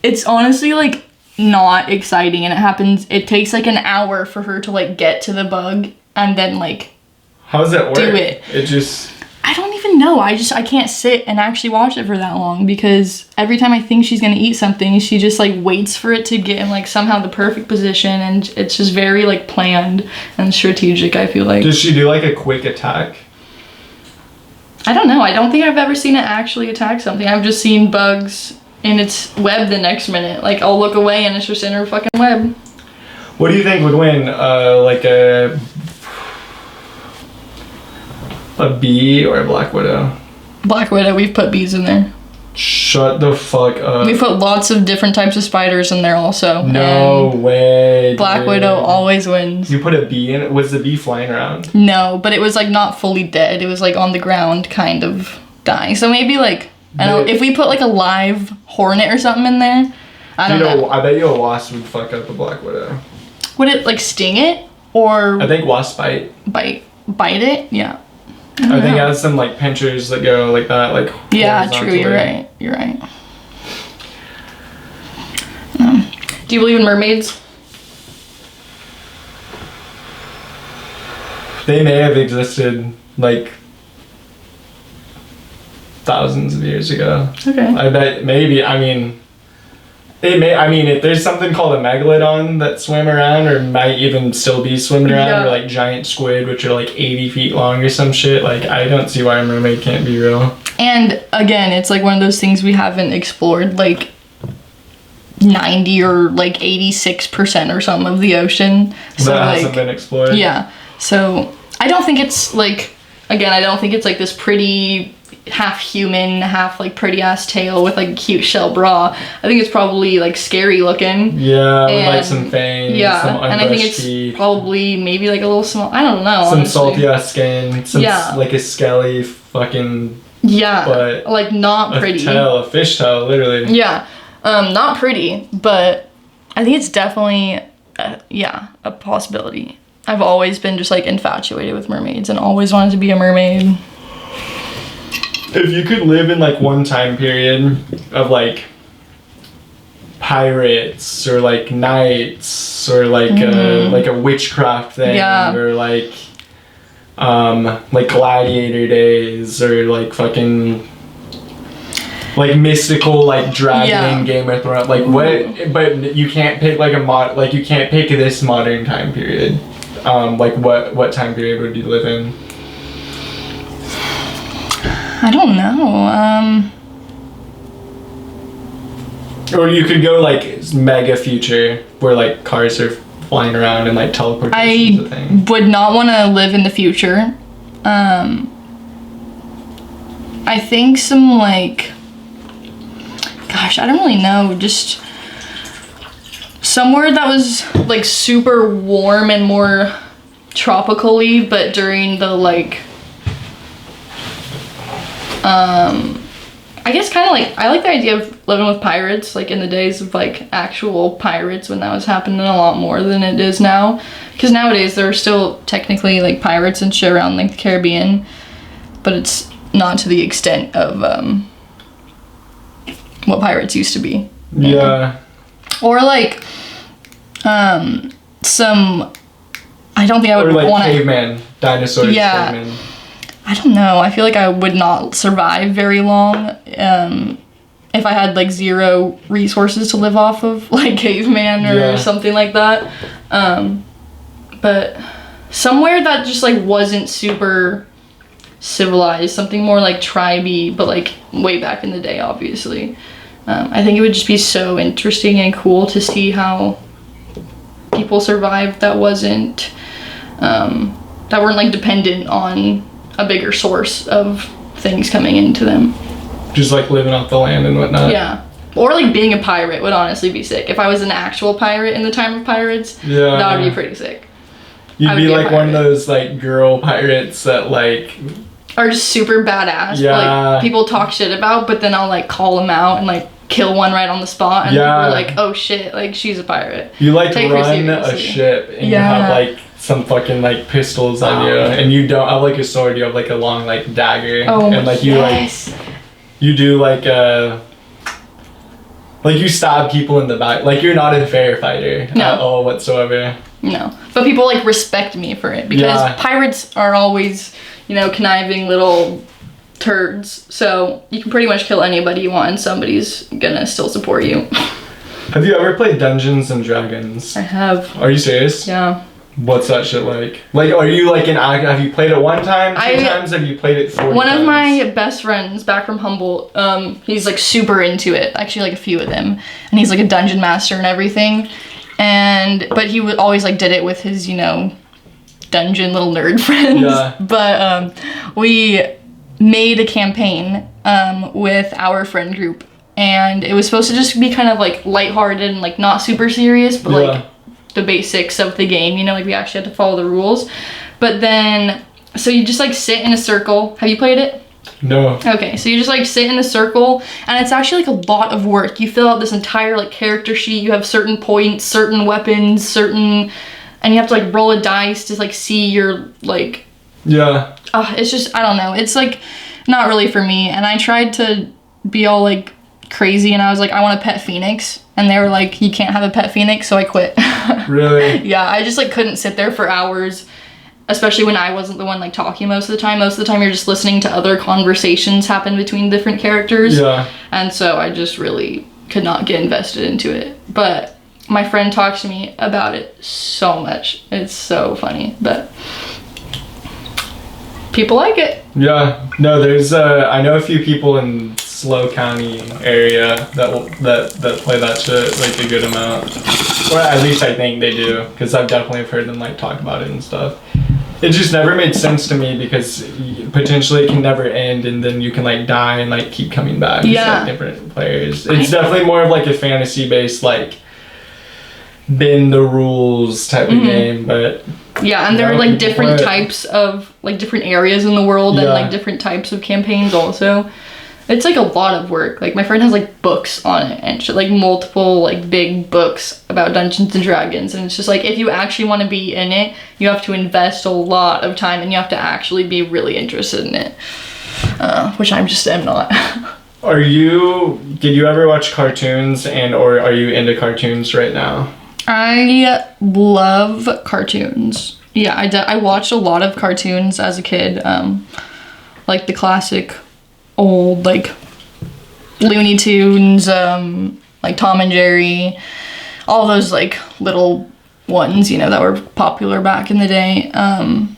Speaker 4: It's honestly like not exciting, and it takes like an hour for her to like get to the bug and then like
Speaker 2: How does that work?
Speaker 4: Do it.
Speaker 2: It just.
Speaker 4: I don't even know. I can't sit and actually watch it for that long because every time I think she's gonna eat something, she just like waits for it to get in like somehow the perfect position, and it's just very like planned and strategic, I feel like.
Speaker 2: Does she do like a quick attack?
Speaker 4: I don't know. I don't think I've ever seen it actually attack something. I've just seen bugs in its web the next minute. Like I'll look away and it's just in her fucking web.
Speaker 2: What do you think would win? Like a bee or a black widow?
Speaker 4: Black widow, we've put bees in there.
Speaker 2: Shut the fuck up.
Speaker 4: We put lots of different types of spiders in there also.
Speaker 2: No
Speaker 4: and
Speaker 2: way.
Speaker 4: Black
Speaker 2: dude.
Speaker 4: widow always wins.
Speaker 2: You put a bee in it? Was the bee flying around?
Speaker 4: No, but it was like not fully dead. It was like on the ground, kind of dying. So maybe like, I don't know, if we put like a live hornet or something in there, I don't know.
Speaker 2: I bet you a wasp would fuck up a black widow.
Speaker 4: Would it like sting it or
Speaker 2: I think wasps bite.
Speaker 4: bite it? Yeah.
Speaker 2: I think it has some like pinchers that go like that, like
Speaker 4: Yeah, true.
Speaker 2: horizontally.
Speaker 4: You're right. You're right. Do you believe in mermaids?
Speaker 2: They may have existed like thousands of years ago.
Speaker 4: Okay.
Speaker 2: I bet maybe. I mean, if there's something called a megalodon that swim around, or might even still be swimming around,
Speaker 4: Yeah.
Speaker 2: or like giant squid, which are like 80 feet long or some shit. Like, I don't see why a mermaid can't be real.
Speaker 4: And again, it's like one of those things we haven't explored, like 90 or like 86% or something of the ocean. So
Speaker 2: That
Speaker 4: like,
Speaker 2: hasn't been explored.
Speaker 4: yeah. So I don't think it's like, again, I don't think it's like this pretty half human, half like pretty ass tail with like a cute shell bra. I think it's probably like scary looking.
Speaker 2: Yeah, with like
Speaker 4: And-
Speaker 2: some fangs,
Speaker 4: Yeah,
Speaker 2: some
Speaker 4: and I think
Speaker 2: unbrushed
Speaker 4: it's
Speaker 2: teeth,
Speaker 4: probably maybe like a little small. I don't know.
Speaker 2: some
Speaker 4: honestly.
Speaker 2: salty ass skin, some
Speaker 4: Yeah.
Speaker 2: like a scaly fucking
Speaker 4: Yeah,
Speaker 2: but
Speaker 4: like not pretty.
Speaker 2: a fish tail, literally.
Speaker 4: Yeah, not pretty, but I think it's definitely, a possibility. I've always been just like infatuated with mermaids and always wanted to be a mermaid.
Speaker 2: If you could live in like one time period of like pirates or like knights or like a witchcraft thing,
Speaker 4: Yeah.
Speaker 2: or like gladiator days, or like fucking like mystical like dragon
Speaker 4: Yeah.
Speaker 2: in Game of Thrones, like what? But you can't pick like you can't pick this modern time period. Like what time period would you live in?
Speaker 4: I don't know.
Speaker 2: Or you could go like mega future where like cars are flying around and like teleportation's a
Speaker 4: I
Speaker 2: thing.
Speaker 4: would not want to live in the future. I think some like, gosh, I don't really know, just somewhere that was like super warm and more tropically, but during the like I guess kind of like, I like the idea of living with pirates, like in the days of like actual pirates when that was happening a lot more than it is now. Because nowadays there are still technically like pirates and shit around like the Caribbean, but it's not to the extent of what pirates used to be.
Speaker 2: Yeah.
Speaker 4: Or like some, I don't think I would
Speaker 2: Or like
Speaker 4: want to.
Speaker 2: caveman, dinosaurs,
Speaker 4: Yeah.
Speaker 2: caveman.
Speaker 4: I don't know. I feel like I would not survive very long if I had like zero resources to live off of, like caveman or something like that. But somewhere that just like wasn't super civilized, something more like tribey, but like way back in the day, obviously. I think it would just be so interesting and cool to see how people survived that wasn't that weren't like dependent on a bigger source of things coming into them.
Speaker 2: Just like living off the land and whatnot.
Speaker 4: Yeah. Or like being a pirate would honestly be sick. If I was an actual pirate in the time of pirates, that would be pretty sick.
Speaker 2: You'd be like one of those like girl pirates that like
Speaker 4: are just super badass.
Speaker 2: Yeah.
Speaker 4: Like people talk shit about, but then I'll like call them out and like kill one right on the spot, and people are like, oh shit, like she's a pirate.
Speaker 2: You like
Speaker 4: Take her
Speaker 2: run a
Speaker 4: seriously.
Speaker 2: ship and you have like some fucking like pistols on you, and you don't have like a sword, you have like a long like dagger, and like you like you do like you stab people in the back, like you're not a fair fighter at all whatsoever.
Speaker 4: No, but people like respect me for it because pirates are always, you know, conniving little turds, so you can pretty much kill anybody you want and somebody's gonna still support you.
Speaker 2: Have you ever played Dungeons and Dragons?
Speaker 4: I have.
Speaker 2: Are you serious?
Speaker 4: Yeah.
Speaker 2: What's that shit like? Like, are you like have you played it one time, two times? Have you played it 40
Speaker 4: One
Speaker 2: times?
Speaker 4: of my best friends back from Humboldt, he's like super into it. Actually, like a few of them, and he's like a dungeon master and everything. But he would always like did it with his, you know, dungeon little nerd friends.
Speaker 2: Yeah.
Speaker 4: But we made a campaign with our friend group, and it was supposed to just be kind of like lighthearted and like not super serious, but like the basics of the game, you know, like we actually had to follow the rules. But then, so you just like sit in a circle. Have you played it?
Speaker 2: No.
Speaker 4: Okay, so you just like sit in a circle, and it's actually like a lot of work. You fill out this entire like character sheet. You have certain points, certain weapons, and you have to like roll a dice to like see your like.
Speaker 2: Yeah.
Speaker 4: It's just, I don't know. It's like not really for me. And I tried to be all like crazy, and I was like, I want a pet phoenix. And they were like, you can't have a pet phoenix, so I quit.
Speaker 2: Really?
Speaker 4: Yeah, I just like couldn't sit there for hours, especially when I wasn't the one like talking most of the time. Most of the time you're just listening to other conversations happen between different characters.
Speaker 2: Yeah.
Speaker 4: And so I just really could not get invested into it. But my friend talks to me about it so much. It's so funny, but people like it.
Speaker 2: Yeah. No, there's I know a few people in SLO County area that play that shit like a good amount. Or at least I think they do, because I've definitely heard them like talk about it and stuff. It just never made sense to me because potentially it can never end, and then you can like die and like keep coming back.
Speaker 4: Yeah.
Speaker 2: It's like different players. It's definitely more of like a fantasy based like bend the rules type of game, but
Speaker 4: yeah, and there are like different types of like different areas in the world and like different types of campaigns also. It's like a lot of work. Like my friend has like books on it and shit, like multiple like big books about Dungeons and Dragons, and it's just like if you actually want to be in it, you have to invest a lot of time and you have to actually be really interested in it, which I just am not. Did you ever watch cartoons, or are you into cartoons right now? I love cartoons. Yeah, I watched a lot of cartoons as a kid, like the classic old like Looney Tunes, like Tom and Jerry, all those like little ones, you know, that were popular back in the day. And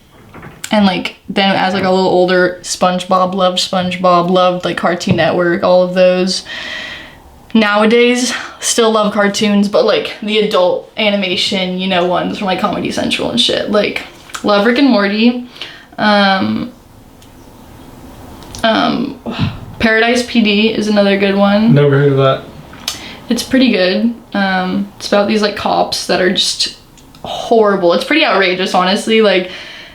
Speaker 4: like then as like a little older, SpongeBob, loved like Cartoon Network, all of those. Nowadays, still love cartoons, but like the adult animation, you know, ones from like Comedy Central and shit. Like, love Rick and Morty. Paradise PD is another good one.
Speaker 2: Never heard of that.
Speaker 4: It's pretty good. It's about these like cops that are just horrible. It's pretty outrageous, honestly. Like,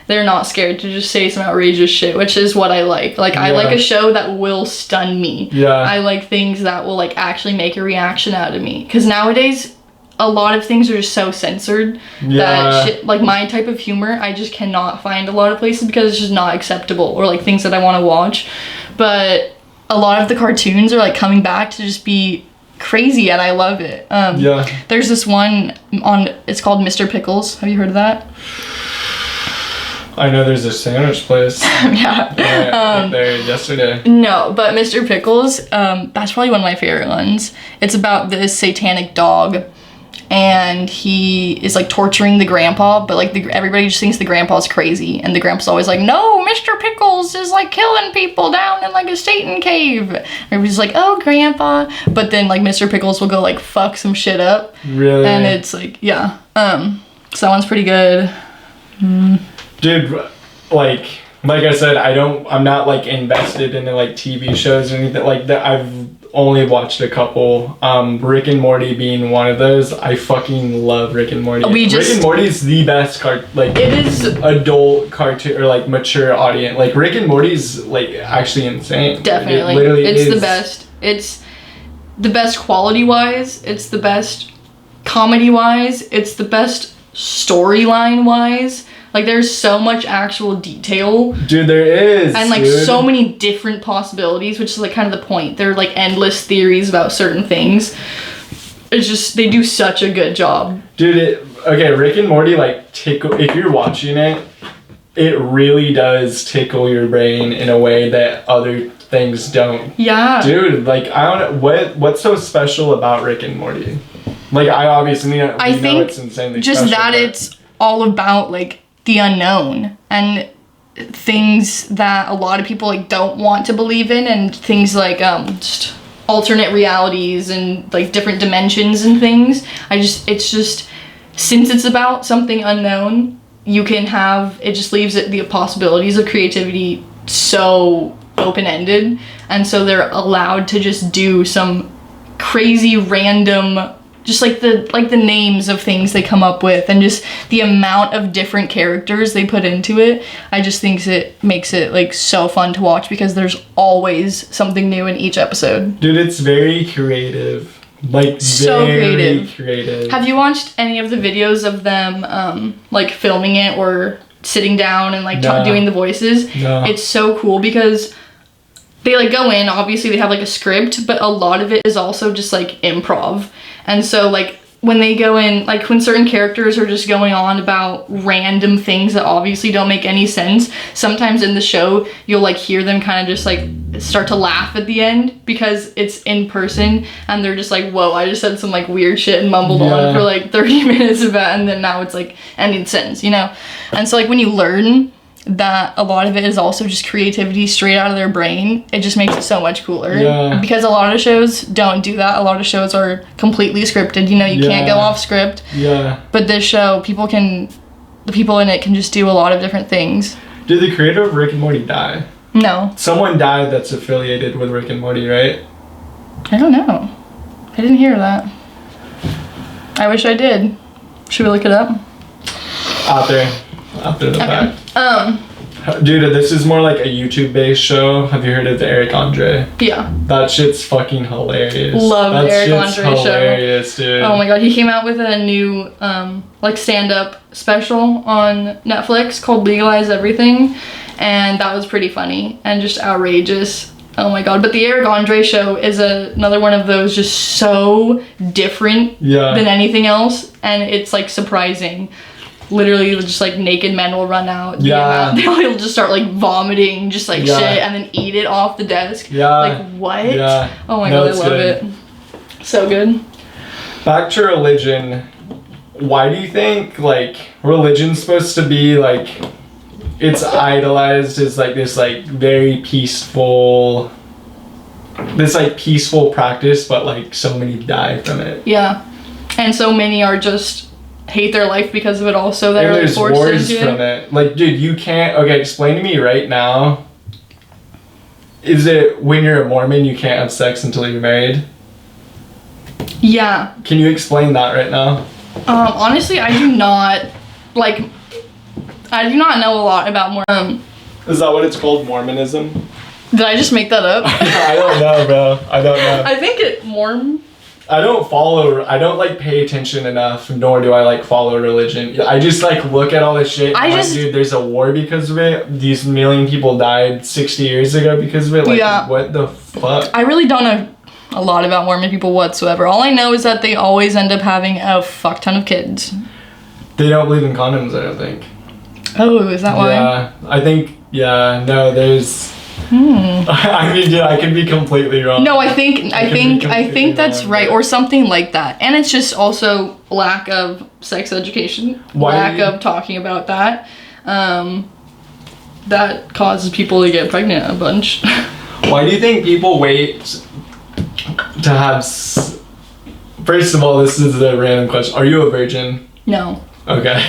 Speaker 4: they're not scared to just say some outrageous shit, which is what I like. Like, I like a show that will stun me.
Speaker 2: Yeah.
Speaker 4: I like things that will, like, actually make a reaction out of me. Because nowadays, a lot of things are just so censored that shit, like, my type of humor, I just cannot find a lot of places because it's just not acceptable, or, like, things that I want to watch. But a lot of the cartoons are, like, coming back to just be crazy, and I love it. There's this one it's called Mr. Pickles. Have you heard of that?
Speaker 2: I know there's a sandwich place.
Speaker 4: Yeah.
Speaker 2: I went there yesterday.
Speaker 4: No, but Mr. Pickles, that's probably one of my favorite ones. It's about this satanic dog, and he is, like, torturing the grandpa, but, like, everybody just thinks the grandpa's crazy, and the grandpa's always like, no, Mr. Pickles is, like, killing people down in, like, a Satan cave. Everybody's like, oh, grandpa. But then, like, Mr. Pickles will go, like, fuck some shit up.
Speaker 2: Really?
Speaker 4: And it's, like, yeah. So that one's pretty good.
Speaker 2: Dude, like I said, I'm not, like, invested in, like, TV shows or anything like that. I've only watched a couple. Rick and Morty being one of those. I fucking love Rick and Morty. Rick and Morty is the best it is adult cartoon, or, like, mature audience. Like, Rick and Morty's, like, actually insane.
Speaker 4: Definitely.
Speaker 2: It literally
Speaker 4: it's
Speaker 2: is
Speaker 4: the best. It's the best quality wise. It's the best comedy wise. It's the best storyline wise. Like, there's so much actual detail.
Speaker 2: Dude, there is.
Speaker 4: And, like, so many different possibilities, which is, like, kind of the point. There are, like, endless theories about certain things. It's just, they do such a good job.
Speaker 2: Dude, Rick and Morty, like, tickle, if you're watching it, it really does tickle your brain in a way that other things don't.
Speaker 4: Yeah.
Speaker 2: Dude, like, I don't know, what's so special about Rick and Morty? Like, I obviously know it's insanely
Speaker 4: just
Speaker 2: special.
Speaker 4: That it's all about, like, the unknown and things that a lot of people, like, don't want to believe in, and things like just alternate realities and, like, different dimensions and things. It's just, since it's about something unknown, it just leaves the possibilities of creativity so open-ended, and so they're allowed to just do some crazy random, just like the names of things they come up with, and just the amount of different characters they put into it. I just think it makes it, like, so fun to watch because there's always something new in each episode.
Speaker 2: Dude, it's very creative. Like,
Speaker 4: so
Speaker 2: very creative.
Speaker 4: Have you watched any of the videos of them like filming it or sitting down and, like, doing the voices?
Speaker 2: No.
Speaker 4: It's so cool because they, like, go in, obviously they have, like, a script, but a lot of it is also just, like, improv. And so, like, when they go in, like, when certain characters are just going on about random things that obviously don't make any sense, sometimes in the show you'll, like, hear them kind of just, like, start to laugh at the end because it's in person and they're just like, whoa, I just said some, like, weird shit and mumbled on for, like, 30 minutes about it, and then now it's, like, ending sentence, you know? And so, like, when you learn that a lot of it is also just creativity straight out of their brain, it just makes it so much cooler.
Speaker 2: Yeah.
Speaker 4: Because a lot of shows don't do that. A lot of shows are completely scripted. You know, you can't go off script.
Speaker 2: Yeah.
Speaker 4: But this show, the people in it can just do a lot of different things.
Speaker 2: Did the creator of Rick and Morty die?
Speaker 4: No.
Speaker 2: Someone died that's affiliated with Rick and Morty, right?
Speaker 4: I don't know. I didn't hear that. I wish I did. Should we look it up?
Speaker 2: After the fact. Dude, this is more like a YouTube-based show. Have you heard of the Eric Andre?
Speaker 4: Yeah.
Speaker 2: That shit's fucking hilarious.
Speaker 4: Love the Eric Andre show.
Speaker 2: Hilarious, dude.
Speaker 4: Oh my god, he came out with a new like stand-up special on Netflix called Legalize Everything, and that was pretty funny and just outrageous. Oh my god, but the Eric Andre show is another one of those just so different than anything else, and it's, like, surprising. Literally, just, like, naked men will run out. They'll just start, like, vomiting, just, like, shit, and then eat it off the desk. Like, what? Oh my god, I love it. So good.
Speaker 2: Back to religion. Why do you think, like, religion's supposed to be, like, it's idolized as, like, this, like, very peaceful practice, but, like, so many die from it.
Speaker 4: Yeah. And so many are just hate their life because of it also. They're,
Speaker 2: there's
Speaker 4: forced
Speaker 2: wars
Speaker 4: into
Speaker 2: from it. Like, dude, you can't... Okay, explain to me right now. Is it when you're a Mormon, you can't have sex until you're married?
Speaker 4: Yeah.
Speaker 2: Can you explain that right now?
Speaker 4: Honestly, I do not... Like, I do not know a lot about Mormon.
Speaker 2: Is that what it's called, Mormonism?
Speaker 4: Did I just make that up?
Speaker 2: I don't know, bro. I don't know.
Speaker 4: I think it Mormon.
Speaker 2: I don't like pay attention enough, nor do I like follow religion. I just like look at all this shit. Dude, there's a war because of it. These million people died 60 years ago because of it. Like, what the fuck?
Speaker 4: I really don't know a lot about Mormon people whatsoever. All I know is that they always end up having a fuck ton of kids.
Speaker 2: They don't believe in condoms, I don't think.
Speaker 4: Oh, is that why?
Speaker 2: Yeah, I think, no, there's... I mean, yeah, I could be completely wrong.
Speaker 4: No, I think that's right, or something like that. And it's just also lack of sex education, lack of talking about that. That causes people to get pregnant a bunch.
Speaker 2: Why do you think people wait to have? First of all, this is a random question. Are you a virgin?
Speaker 4: No.
Speaker 2: Okay.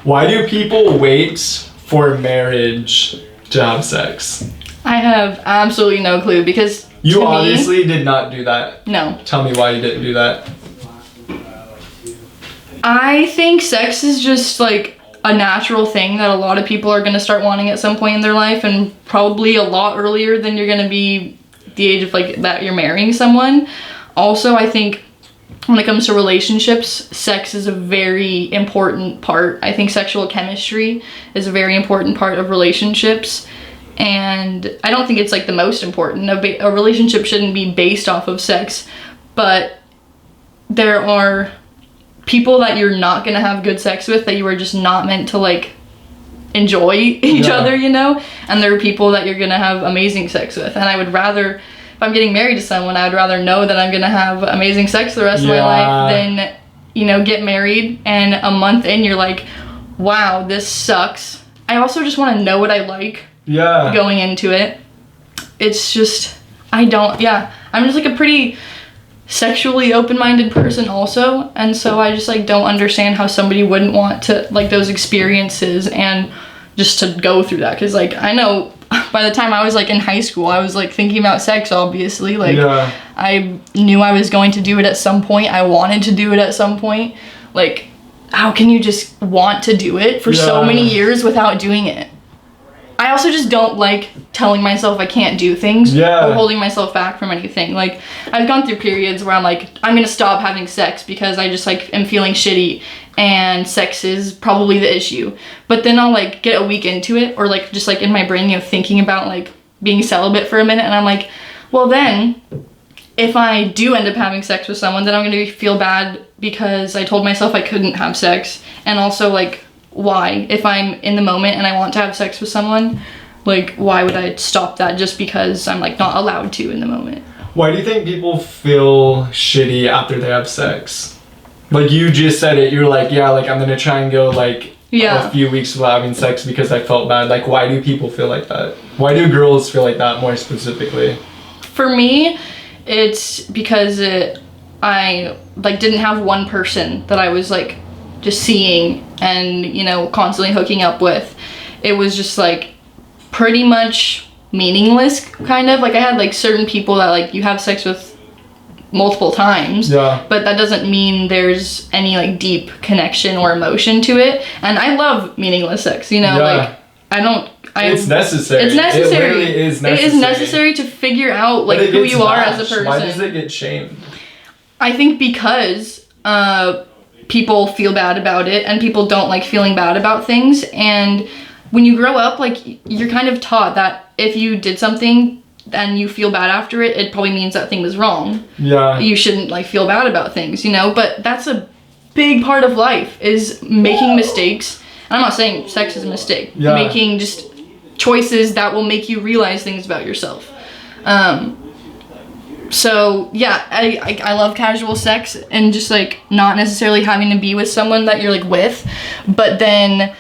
Speaker 2: Why do people wait for marriage to have sex?
Speaker 4: I have absolutely no clue because
Speaker 2: you obviously did not do that.
Speaker 4: No.
Speaker 2: Tell me why you didn't do that.
Speaker 4: I think sex is just like a natural thing that a lot of people are going to start wanting at some point in their life, and probably a lot earlier than you're going to be the age of like that you're marrying someone. Also, I think when it comes to relationships, sex is a very important part. I think sexual chemistry is a very important part of relationships. And I don't think it's like the most important. A relationship shouldn't be based off of sex, but there are people that you're not gonna have good sex with, that you are just not meant to like enjoy each other, you know? And there are people that you're gonna have amazing sex with. And I would rather, if I'm getting married to someone, I would rather know that I'm gonna have amazing sex the rest of my life than, you know, get married and a month in you're like, wow, this sucks. I also just wanna know what I like. Going into it. It's just, I'm just like a pretty sexually open-minded person also, and so I just like don't understand how somebody wouldn't want to like those experiences and just to go through that, because like I know by the time I was like in high school I was like thinking about sex, obviously, like I knew I was going to do it at some point. I wanted to do it at some point. Like, how can you just want to do it for so many years without doing it? I also just don't like telling myself I can't do things or holding myself back from anything. Like, I've gone through periods where I'm like, I'm gonna stop having sex because I just like am feeling shitty and sex is probably the issue. But then I'll like get a week into it, or like just like in my brain, you know, thinking about like being celibate for a minute, and I'm like, well then, if I do end up having sex with someone, then I'm gonna feel bad because I told myself I couldn't have sex. And also like, why? If I'm in the moment and I want to have sex with someone, like, why would I stop that just because I'm like not allowed to in the moment?
Speaker 2: Why do you think people feel shitty after they have sex? Like, you just said it, you're like, yeah, like I'm gonna try and go like a few weeks without having sex because I felt bad. Like, why do people feel like that? Why do girls feel like that more specifically?
Speaker 4: For me, it's because I like didn't have one person that I was like just seeing and, you know, constantly hooking up with. It was just like pretty much meaningless, kind of. Like, I had like certain people that like you have sex with multiple times, but that doesn't mean there's any like deep connection or emotion to it. And I love meaningless sex, you know, like it's
Speaker 2: necessary.
Speaker 4: It's necessary.
Speaker 2: It really is necessary.
Speaker 4: It is necessary to figure out like who you are as a person.
Speaker 2: Why does it get shamed?
Speaker 4: I think because people feel bad about it, and people don't like feeling bad about things. And when you grow up, like, you're kind of taught that if you did something and you feel bad after it, it probably means that thing was wrong. You shouldn't like feel bad about things, you know? But that's a big part of life, is making mistakes. And I'm not saying sex is a mistake. Making just choices that will make you realize things about yourself. So yeah, I love casual sex and just like not necessarily having to be with someone that you're like with, but then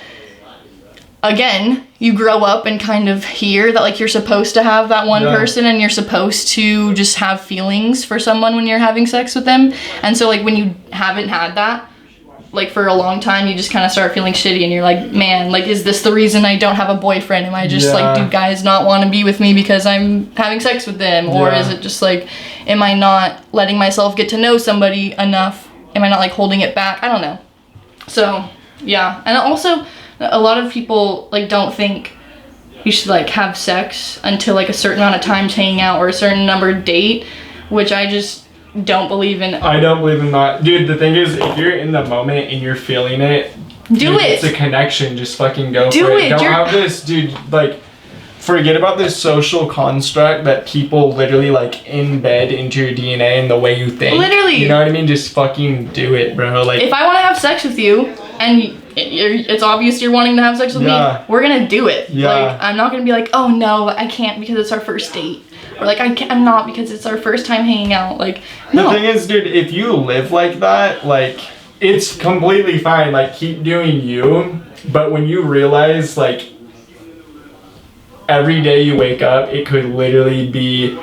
Speaker 4: again, you grow up and kind of hear that like you're supposed to have that one person, and you're supposed to just have feelings for someone when you're having sex with them. And so like when you haven't had that like for a long time, you just kind of start feeling shitty, and you're like, man, like, is this the reason I don't have a boyfriend? Am I just like, do guys not want to be with me because I'm having sex with them? Or is it just like, am I not letting myself get to know somebody enough? Am I not like holding it back? I don't know. So yeah. And also a lot of people like don't think you should like have sex until like a certain amount of times hanging out or a certain number date, which I just don't believe in.
Speaker 2: I don't believe in that. Dude, the thing is, if you're in the moment and you're feeling it,
Speaker 4: do it.
Speaker 2: It's a connection, just fucking go
Speaker 4: do
Speaker 2: for
Speaker 4: it.
Speaker 2: it. Don't have this, dude, like, forget about this social construct that people literally like embed into your DNA and the way you think.
Speaker 4: Literally.
Speaker 2: You know what I mean? Just fucking do it, bro. Like,
Speaker 4: if I want to have sex with you and it's obvious you're wanting to have sex with me, we're gonna do it.
Speaker 2: Yeah.
Speaker 4: Like, I'm not gonna be like, oh no, I can't because it's our first date. Or like, I'm not because it's our first time hanging out. Like, no.
Speaker 2: The thing is, dude, if you live like that, like, it's completely fine. Like, keep doing you. But when you realize, like, every day you wake up, it could literally be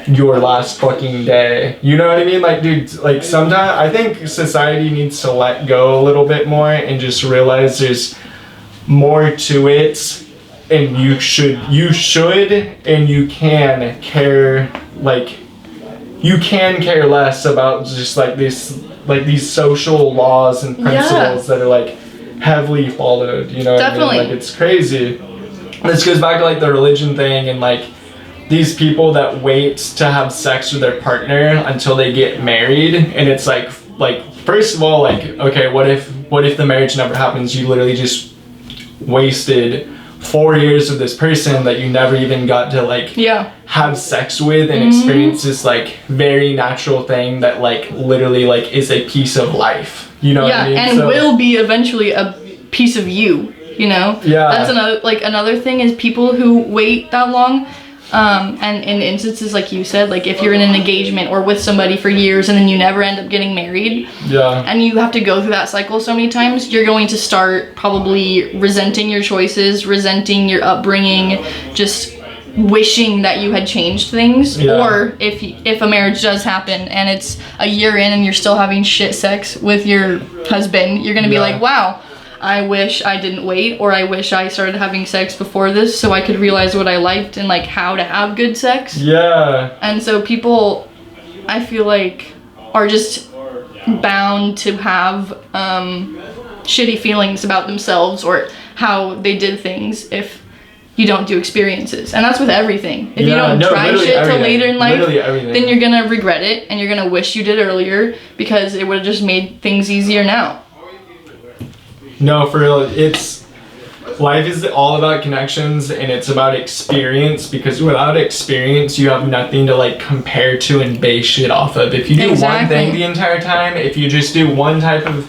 Speaker 2: your last fucking day. You know what I mean? Like, dude, like, sometimes I think society needs to let go a little bit more and just realize there's more to it. And you should and you can care, like, you can care less about just like this, like these social laws and principles that are like heavily followed, you know what I mean? Like, it's crazy. This goes back to like the religion thing and like these people that wait to have sex with their partner until they get married, and it's like first of all, like, okay, what if the marriage never happens? You literally just wasted 4 years with this person that you never even got to like have sex with and experience this like very natural thing that like literally like is a piece of life, you know what I mean?
Speaker 4: And will be eventually a piece of you, you know? That's another thing is people who wait that long, and in instances like you said, like if you're in an engagement or with somebody for years and then you never end up getting married, and you have to go through that cycle so many times, you're going to start probably resenting your choices, resenting your upbringing, just wishing that you had changed things. Or if a marriage does happen and it's a year in and you're still having shit sex with your husband, you're gonna be like, wow, I wish I didn't wait, or I wish I started having sex before this so I could realize what I liked and like how to have good sex. And so people, I feel like, are just bound to have shitty feelings about themselves or how they did things if you don't do experiences. And that's with everything. If you don't try shit till later in life, then you're gonna regret it and you're gonna wish you did earlier because it would have just made things easier now.
Speaker 2: No, for real, life is all about connections and it's about experience, because without experience you have nothing to like compare to and base shit off of. If you do one thing the entire time, if you just do one type of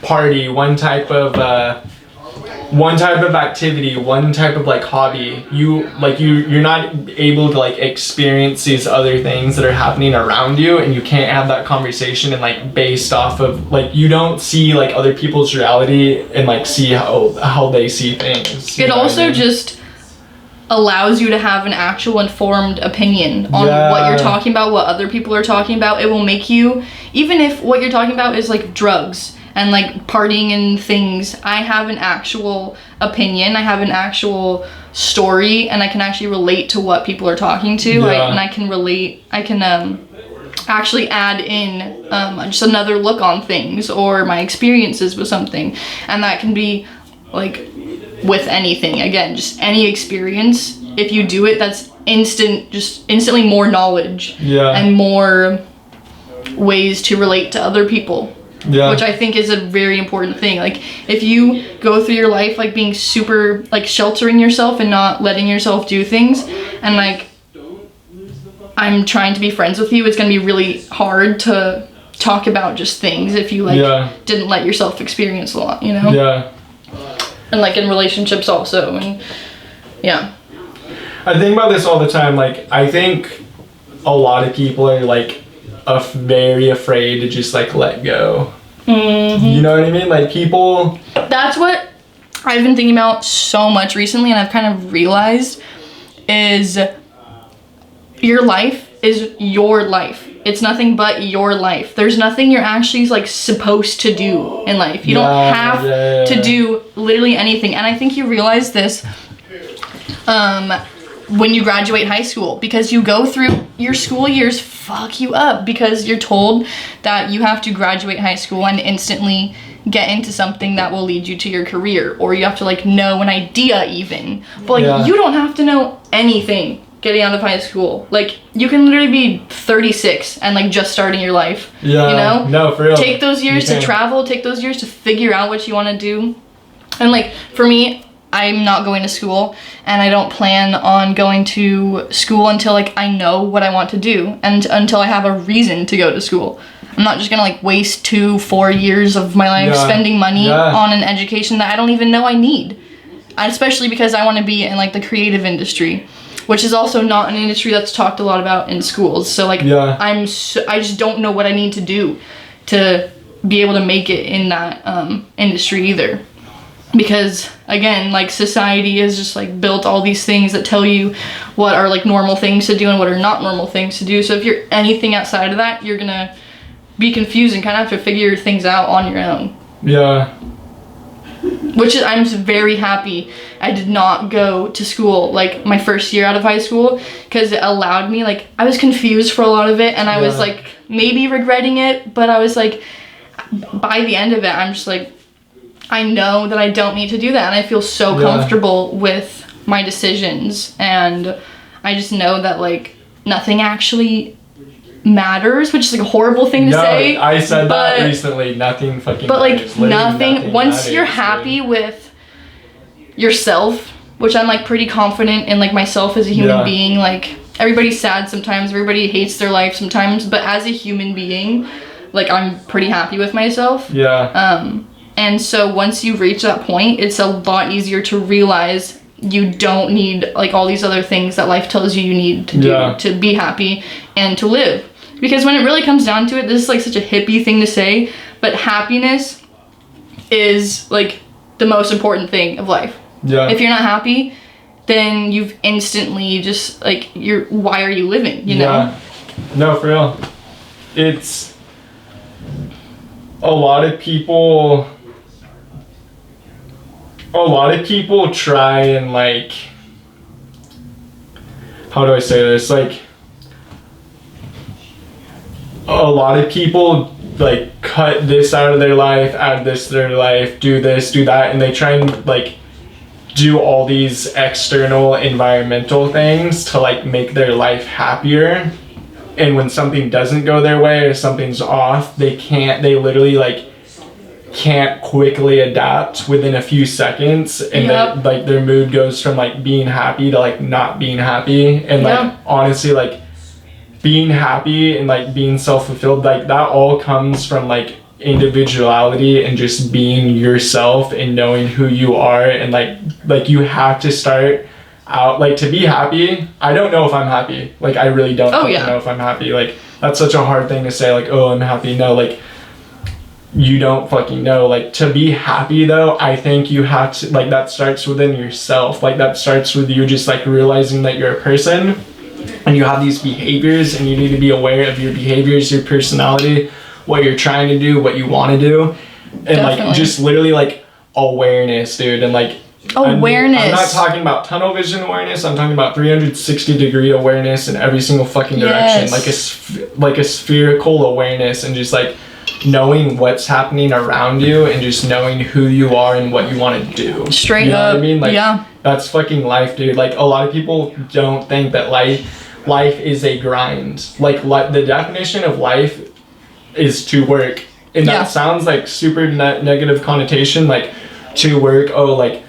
Speaker 2: party, one type of activity, one type of like hobby, you're not able to like experience these other things that are happening around you, and you can't have that conversation and like based off of like you don't see like other people's reality and like see how they see things.
Speaker 4: It also just allows you to have an actual informed opinion on what you're talking about, what other people are talking about. It will make you, even if what you're talking about is like drugs and like partying and things, I have an actual opinion, I have an actual story, and I can actually relate to what people are talking to, and I can actually add in just another look on things or my experiences with something. And that can be like with anything, again, just any experience. If you do it, that's instantly more knowledge and more ways to relate to other people. Which I think is a very important thing. Like, if you go through your life like being super like sheltering yourself and not letting yourself do things, and like I'm trying to be friends with you, it's gonna be really hard to talk about just things if you like didn't let yourself experience a lot, you know? And like in relationships also, and
Speaker 2: I think about this all the time. Like, I think a lot of people are like very afraid to just like let go. You know what I mean? Like, people,
Speaker 4: that's what I've been thinking about so much recently, and I've kind of realized is your life is your life. It's nothing but your life. There's nothing you're actually like supposed to do in life. You don't have to do literally anything. And I think you realize this when you graduate high school, because you go through your school years fuck you up because you're told that you have to graduate high school and instantly get into something that will lead you to your career, or you have to like know an idea even. But like you don't have to know anything getting out of high school. Like you can literally be 36 and like just starting your life.
Speaker 2: Yeah.
Speaker 4: You know?
Speaker 2: No, for real.
Speaker 4: Take those years to travel, take those years to figure out what you want to do. And like for me, I'm not going to school, and I don't plan on going to school until like I know what I want to do, and until I have a reason to go to school. I'm not just gonna like waste 2-4 years of my life spending money on an education that I don't even know I need. Especially because I want to be in like the creative industry, which is also not an industry that's talked a lot about in schools. So like I just don't know what I need to do to be able to make it in that industry either. Because again, like society is just like built all these things that tell you what are like normal things to do and what are not normal things to do. So if you're anything outside of that, you're gonna be confused and kind of have to figure things out on your own.
Speaker 2: Yeah.
Speaker 4: Which is, I'm very happy I did not go to school like my first year out of high school, because it allowed me, like I was confused for a lot of it, and I was like maybe regretting it, but I was like by the end of it I'm just like I know that I don't need to do that, and I feel so comfortable with my decisions, and I just know that like nothing actually matters, which is like a horrible thing to say.
Speaker 2: I said that recently. Nothing fucking
Speaker 4: but like
Speaker 2: matters.
Speaker 4: nothing once
Speaker 2: matters,
Speaker 4: you're happy with yourself, which I'm like pretty confident in like myself as a human being. Like everybody's sad sometimes, everybody hates their life sometimes, but as a human being, like I'm pretty happy with myself. And so once you reach that point, it's a lot easier to realize you don't need like all these other things that life tells you need to do to be happy and to live. Because when it really comes down to it, this is like such a hippie thing to say, but happiness is like the most important thing of life. If you're not happy, then you've instantly just like why are you living, you know?
Speaker 2: No, for real. It's a lot of people try and like, how do I say this? Like a lot of people like cut this out of their life, add this to their life, do this, do that, and they try and like do all these external environmental things to like make their life happier. And when something doesn't go their way or something's off, they literally like can't quickly adapt within a few seconds, and like their mood goes from like being happy to like not being happy. And like honestly, like being happy and like being self-fulfilled, like that all comes from like individuality and just being yourself and knowing who you are. And like you have to start out like to be happy. I don't know if I'm happy, like I really don't know if I'm happy. Like that's such a hard thing to say, like, oh, I'm happy. No, like you don't fucking know. Like to be happy though, I think you have to, like that starts within yourself. Like that starts with you just like realizing that you're a person and you have these behaviors, and you need to be aware of your behaviors, your personality, what you're trying to do, what you want to do. And like just literally like awareness, dude. And like
Speaker 4: awareness.
Speaker 2: I'm not talking about tunnel vision awareness. I'm talking about 360-degree awareness in every single fucking direction. Like a spherical awareness, and just like knowing what's happening around you and just knowing who you are and what you want to do.
Speaker 4: Straight
Speaker 2: you know
Speaker 4: up.
Speaker 2: What I mean? Like that's fucking life, dude. Like a lot of people don't think that life is a grind. Like the definition of life is to work. And that sounds like super negative connotation, like to work, oh, like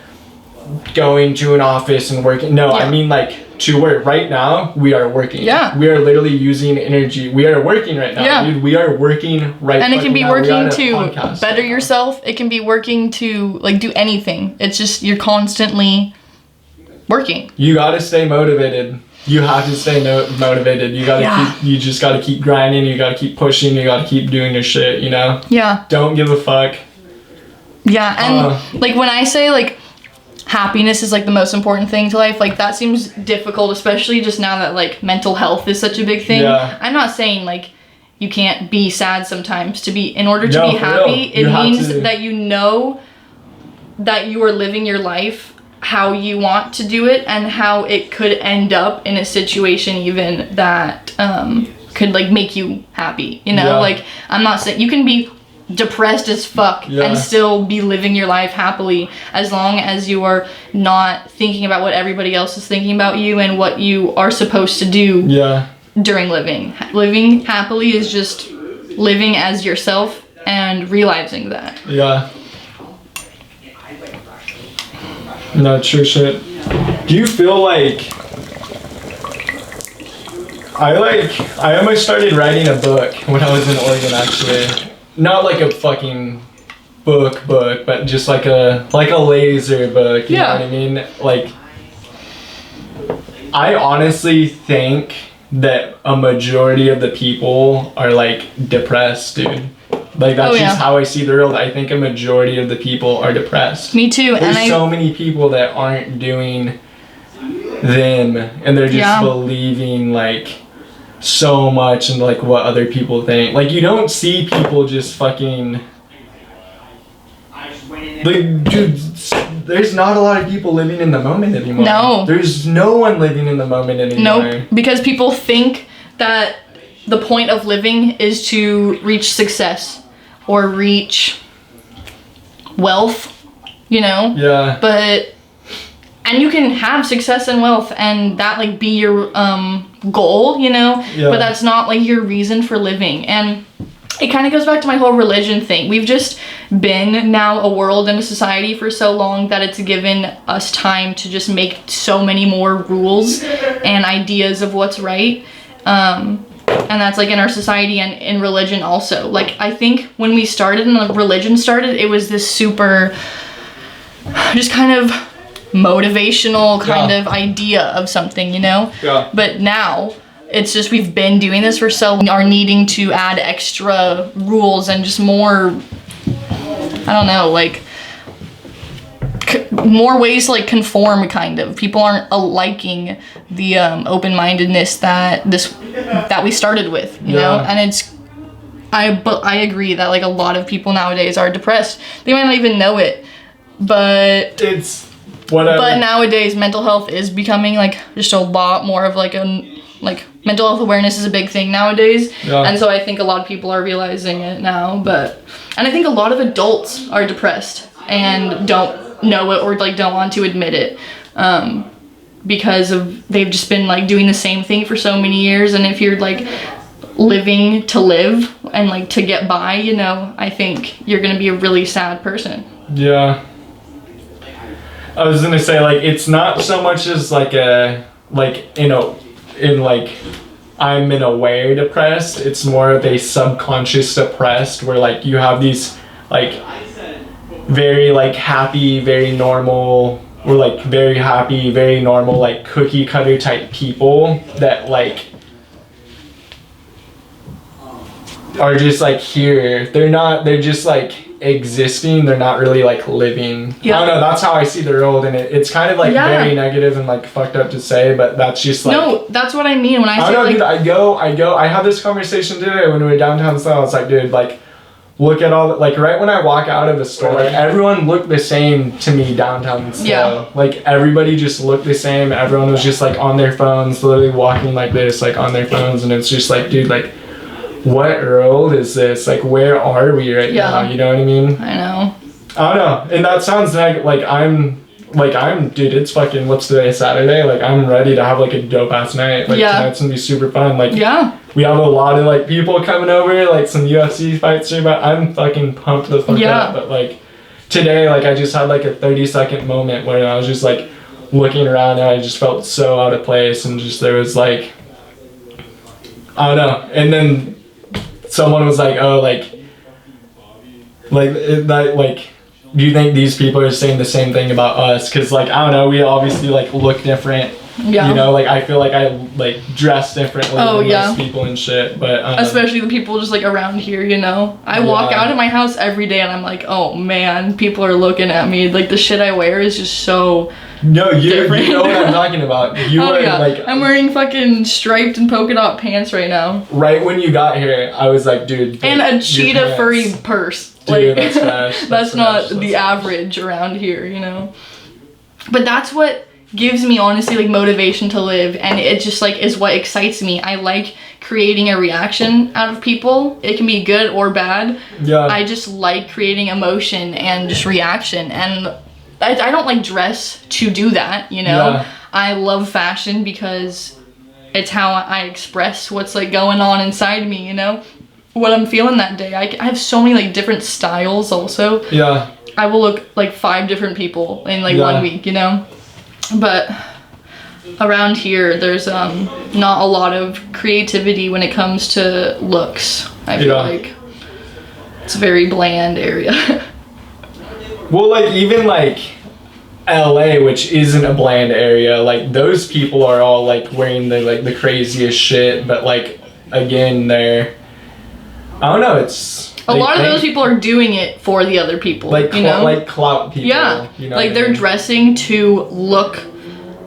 Speaker 2: going to an office and working. No, I mean like to work. Right now, we are working. We are literally using energy. We are working right now, dude. We are working right now.
Speaker 4: And it can be working to better yourself. It can be working to like do anything. It's just you're constantly working.
Speaker 2: You gotta stay motivated. You have to stay motivated. You gotta you just gotta keep grinding. You gotta keep pushing. You gotta keep doing your shit, you know? Don't give a fuck.
Speaker 4: And like when I say like happiness is like the most important thing to life, like that seems difficult, especially just now that like mental health is such a big thing. I'm not saying like you can't be sad sometimes. In order to be happy, it means that you know that you are living your life how you want to do it, and how it could end up in a situation even that could like make you happy, you know? Like I'm not saying you can be depressed as fuck and still be living your life happily, as long as you are not thinking about what everybody else is thinking about you and what you are supposed to do during living. Living happily is just living as yourself and realizing that.
Speaker 2: Yeah. No, true shit. Do you feel like I almost started writing a book when I was in Oregon, actually. Not like a fucking book, but just like a Lazer book, you know what I mean? Like, I honestly think that a majority of the people are like depressed, dude. Like, that's just how I see the world. I think a majority of the people are depressed.
Speaker 4: Me too.
Speaker 2: There's so many people that aren't doing them, and they're just believing like so much into like what other people think. Like, you don't see people just fucking like, dude, there's not a lot of people living in the moment anymore.
Speaker 4: No.
Speaker 2: There's no one living in the moment anymore.
Speaker 4: Nope. Because people think that the point of living is to reach success or reach wealth, you know?
Speaker 2: Yeah.
Speaker 4: And you can have success and wealth and that like be your goal, you know?
Speaker 2: Yeah.
Speaker 4: But that's not like your reason for living. And it kind of goes back to my whole religion thing. We've just been now a world and a society for so long that it's given us time to just make so many more rules and ideas of what's right. And that's like in our society and in religion also. Like, I think when we started and the religion started, it was this super just kind of motivational kind of idea of something, you know?
Speaker 2: Yeah.
Speaker 4: But now it's just we've been doing this for so long, are needing to add extra rules and just more, I don't know, like more ways to like conform, kind of. People aren't liking the open-mindedness that we started with, you know? And I agree that like a lot of people nowadays are depressed. They might not even know it, but
Speaker 2: it's whatever.
Speaker 4: But nowadays mental health is becoming like just a lot more of like mental health awareness is a big thing nowadays. And so I think a lot of people are realizing it now, and I think a lot of adults are depressed and don't know it or like don't want to admit it, because they've just been like doing the same thing for so many years. And if you're like living to live and like to get by, you know, I think you're gonna be a really sad person.
Speaker 2: Yeah. I was gonna say, like, it's not so much as like I'm in a way depressed. It's more of a subconscious depressed, where like you have these like very like happy, very normal, or like very happy, very normal, like cookie cutter type people that like are just like here. They're just like existing. They're not really like living. I don't know, that's how I see the world, and it's kind of like very negative and like fucked up to say, but that's just like,
Speaker 4: no, that's what I mean when I say,
Speaker 2: know, dude, I had this conversation today when we were downtown SLO. It's like, dude, like, look at all the, like, right when I walk out of a store, like, everyone looked the same to me downtown SLO. Like, everybody just looked the same. Everyone was just like on their phones, literally walking like this, like on their phones, and it's just like, dude, like, what world is this? Like, where are we right now? You know what I mean?
Speaker 4: I know.
Speaker 2: I don't know. And that sounds like I'm, dude, it's fucking, what's today, Saturday? Like, I'm ready to have like a dope ass night. Like, tonight's gonna be super fun. Like, we have a lot of like people coming over, like some UFC fights here, but I'm fucking pumped the fuck up. But like, today, like, I just had like a 30-second moment where I was just like looking around and I just felt so out of place, and just, there was like, I don't know. And then someone was like, oh, do you think these people are saying the same thing about us? Because, like, I don't know, we obviously like look different. You know, like, I feel like I like dress differently than most people and shit. But
Speaker 4: especially the people just like around here, you know. I walk out of my house every day and I'm like, oh man, people are looking at me. Like, the shit I wear is just so different.
Speaker 2: You know what I'm talking about. Like,
Speaker 4: I'm wearing fucking striped and polka dot pants right now.
Speaker 2: Right when you got here, I was like, dude.
Speaker 4: And a cheetah furry purse.
Speaker 2: Dude,
Speaker 4: like,
Speaker 2: that's trash.
Speaker 4: That's not the average around here, you know. But that's what gives me honestly like motivation to live, and it just like is what excites me. I like creating a reaction out of people. It can be good or bad.
Speaker 2: Yeah.
Speaker 4: I just like creating emotion and just reaction, and I don't like dress to do that, you know?
Speaker 2: Yeah.
Speaker 4: I love fashion because it's how I express what's like going on inside me, you know? What I'm feeling that day. I have so many like different styles also.
Speaker 2: Yeah.
Speaker 4: I will look like 5 different people in like 1 week, you know? But around here, there's not a lot of creativity when it comes to looks. I feel like it's a very bland area.
Speaker 2: Well, like even like LA, which isn't a bland area, like those people are all like wearing the craziest shit, but like again they're, I don't know, it's
Speaker 4: a lot of those people are doing it for the other people,
Speaker 2: like
Speaker 4: you know?
Speaker 2: like clout people.
Speaker 4: Yeah,
Speaker 2: you know
Speaker 4: like they're dressing to look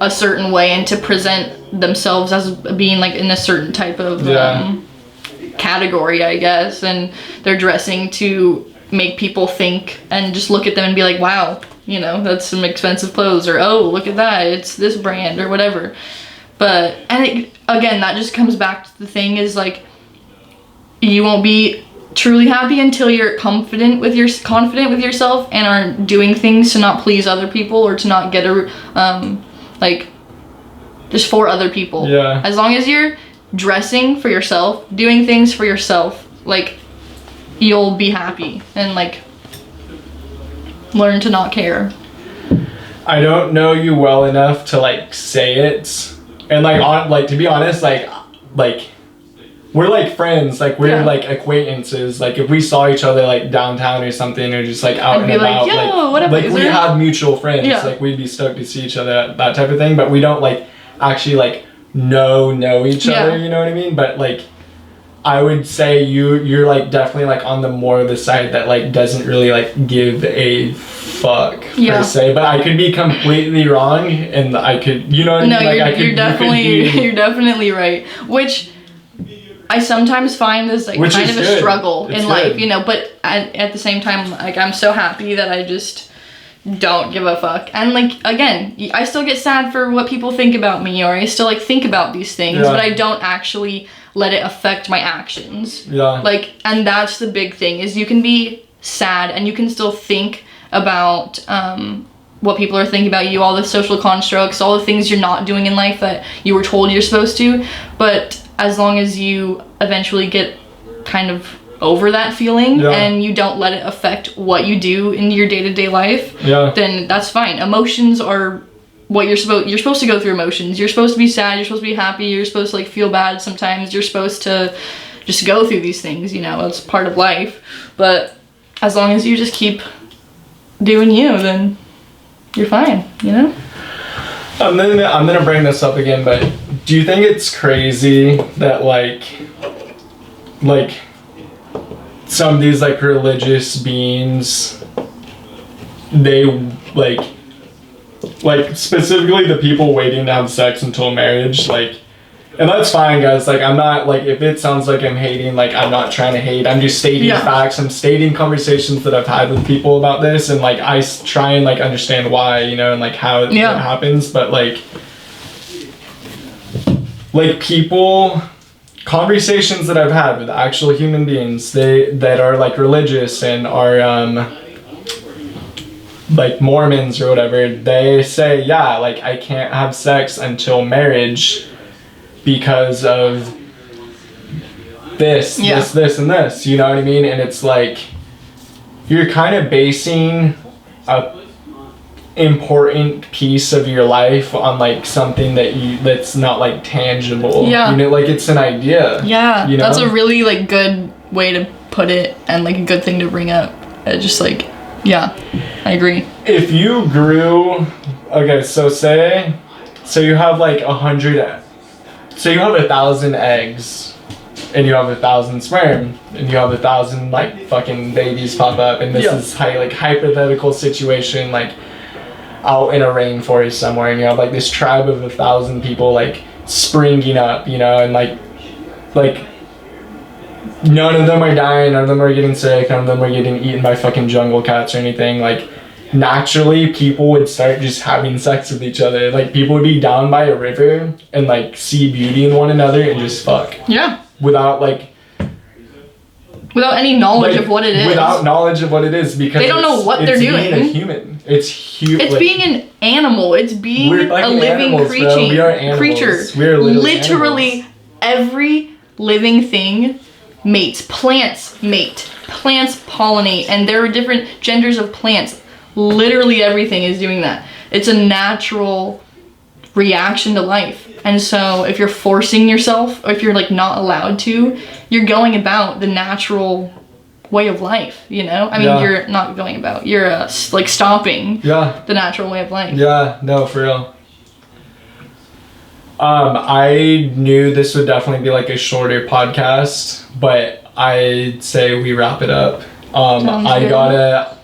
Speaker 4: a certain way and to present themselves as being like in a certain type of category, I guess, and they're dressing to make people think and just look at them and be like, wow, you know, that's some expensive clothes, or oh, look at that, it's this brand or whatever. But again, that just comes back to the thing is like, you won't be truly happy until you're confident with yourself and are doing things to not please other people or to not get like just for other people.
Speaker 2: Yeah.
Speaker 4: As long as you're dressing for yourself, doing things for yourself, like you'll be happy and like learn to not care.
Speaker 2: I don't know you well enough to like say it, and like to be honest, like we're like friends, like we're like acquaintances. Like if we saw each other like downtown or something, or just like out and about,
Speaker 4: like, yo, what up,
Speaker 2: like we
Speaker 4: Lazer?
Speaker 2: have mutual friends.
Speaker 4: Yeah.
Speaker 2: Like we'd be stoked to see each other, that type of thing. But we don't like actually like know each other. You know what I mean? But like I would say you're like definitely like on the more of the side that like doesn't really like give a fuck per se. But I could be completely wrong, and I could, you know what I mean? Like,
Speaker 4: you're definitely right. Which I sometimes find is like kind of a struggle in life, you know, but at the same time, like I'm so happy that I just don't give a fuck. And like, again, I still get sad for what people think about me, or I still like think about these things, but I don't actually let it affect my actions.
Speaker 2: Yeah.
Speaker 4: Like, and that's the big thing is you can be sad and you can still think about what people are thinking about you, all the social constructs, all the things you're not doing in life that you were told you're supposed to, but as long as you eventually get kind of over that feeling and you don't let it affect what you do in your day-to-day life, then that's fine. Emotions are what you're supposed to go through emotions. You're supposed to be sad, you're supposed to be happy, you're supposed to like feel bad sometimes, you're supposed to just go through these things, you know, it's part of life. But as long as you just keep doing you, then you're fine, you know?
Speaker 2: I'm gonna bring this up again, but do you think it's crazy that like some of these like religious beings, they like specifically the people waiting to have sex until marriage, like, and that's fine, guys, like I'm not like, if it sounds like I'm hating, like I'm not trying to hate, I'm just stating facts, I'm stating conversations that I've had with people about this, and like I try and like understand why, you know, and like how it happens, but like people, conversations that I've had with actual human beings, that are like religious and are like Mormons or whatever, they say, like I can't have sex until marriage because of this, this, and this, you know what I mean? And it's like, you're kind of basing a important piece of your life on like something that's not like tangible, you know, like it's an idea, you know?
Speaker 4: That's a really like good way to put it, and like a good thing to bring up. Just like, I agree.
Speaker 2: If you grew, okay, so you have like 100, so you have 1,000 eggs, and you have 1,000 sperm, and you have 1,000 like fucking babies pop up, and this is hypothetical situation, like out in a rainforest somewhere, and you have like this tribe of 1,000 people like springing up, you know, and like none of them are dying, none of them are getting sick, none of them are getting eaten by fucking jungle cats or anything. Like naturally people would start just having sex with each other. Like people would be down by a river and like see beauty in one another and just fuck.
Speaker 4: Yeah.
Speaker 2: Without like
Speaker 4: without any knowledge of what it is.
Speaker 2: Without knowledge of what it is, because
Speaker 4: they don't know what they're doing.
Speaker 2: It's being a human. It's
Speaker 4: like, being an animal. It's being a living creature.
Speaker 2: We are animals. We are
Speaker 4: literally
Speaker 2: animals.
Speaker 4: Every living thing mates. Plants mate. Plants pollinate, and there are different genders of plants. Literally everything is doing that. It's a natural reaction to life. And so if you're forcing yourself, or if you're like not allowed to, you're going about the natural way of life, you know? I mean, you're not going about, you're like stopping the natural way of life.
Speaker 2: Yeah, no, for real. I knew this would definitely be like a shorter podcast, but I'd say we wrap it up. I gotta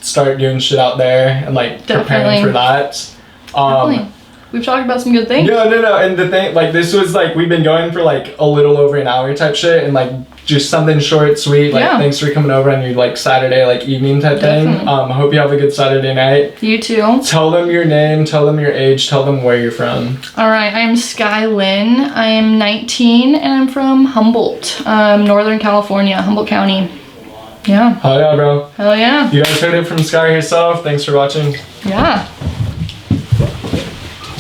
Speaker 2: start doing shit out there and like preparing for that.
Speaker 4: Definitely. We've talked about some good things.
Speaker 2: No, and the thing, like, this was like, we've been going for like a little over an hour type shit, and like just something short, sweet, like thanks for coming over on your like Saturday like evening type thing. Hope you have a good Saturday night.
Speaker 4: You too.
Speaker 2: Tell them your name, tell them your age, tell them where you're from.
Speaker 4: Alright, I'm Skye Lin. I am 19 and I'm from Humboldt, Northern California, Humboldt County. Yeah.
Speaker 2: Hell yeah, bro.
Speaker 4: Hell yeah.
Speaker 2: You guys heard it from Skye herself. Thanks for watching.
Speaker 4: Yeah.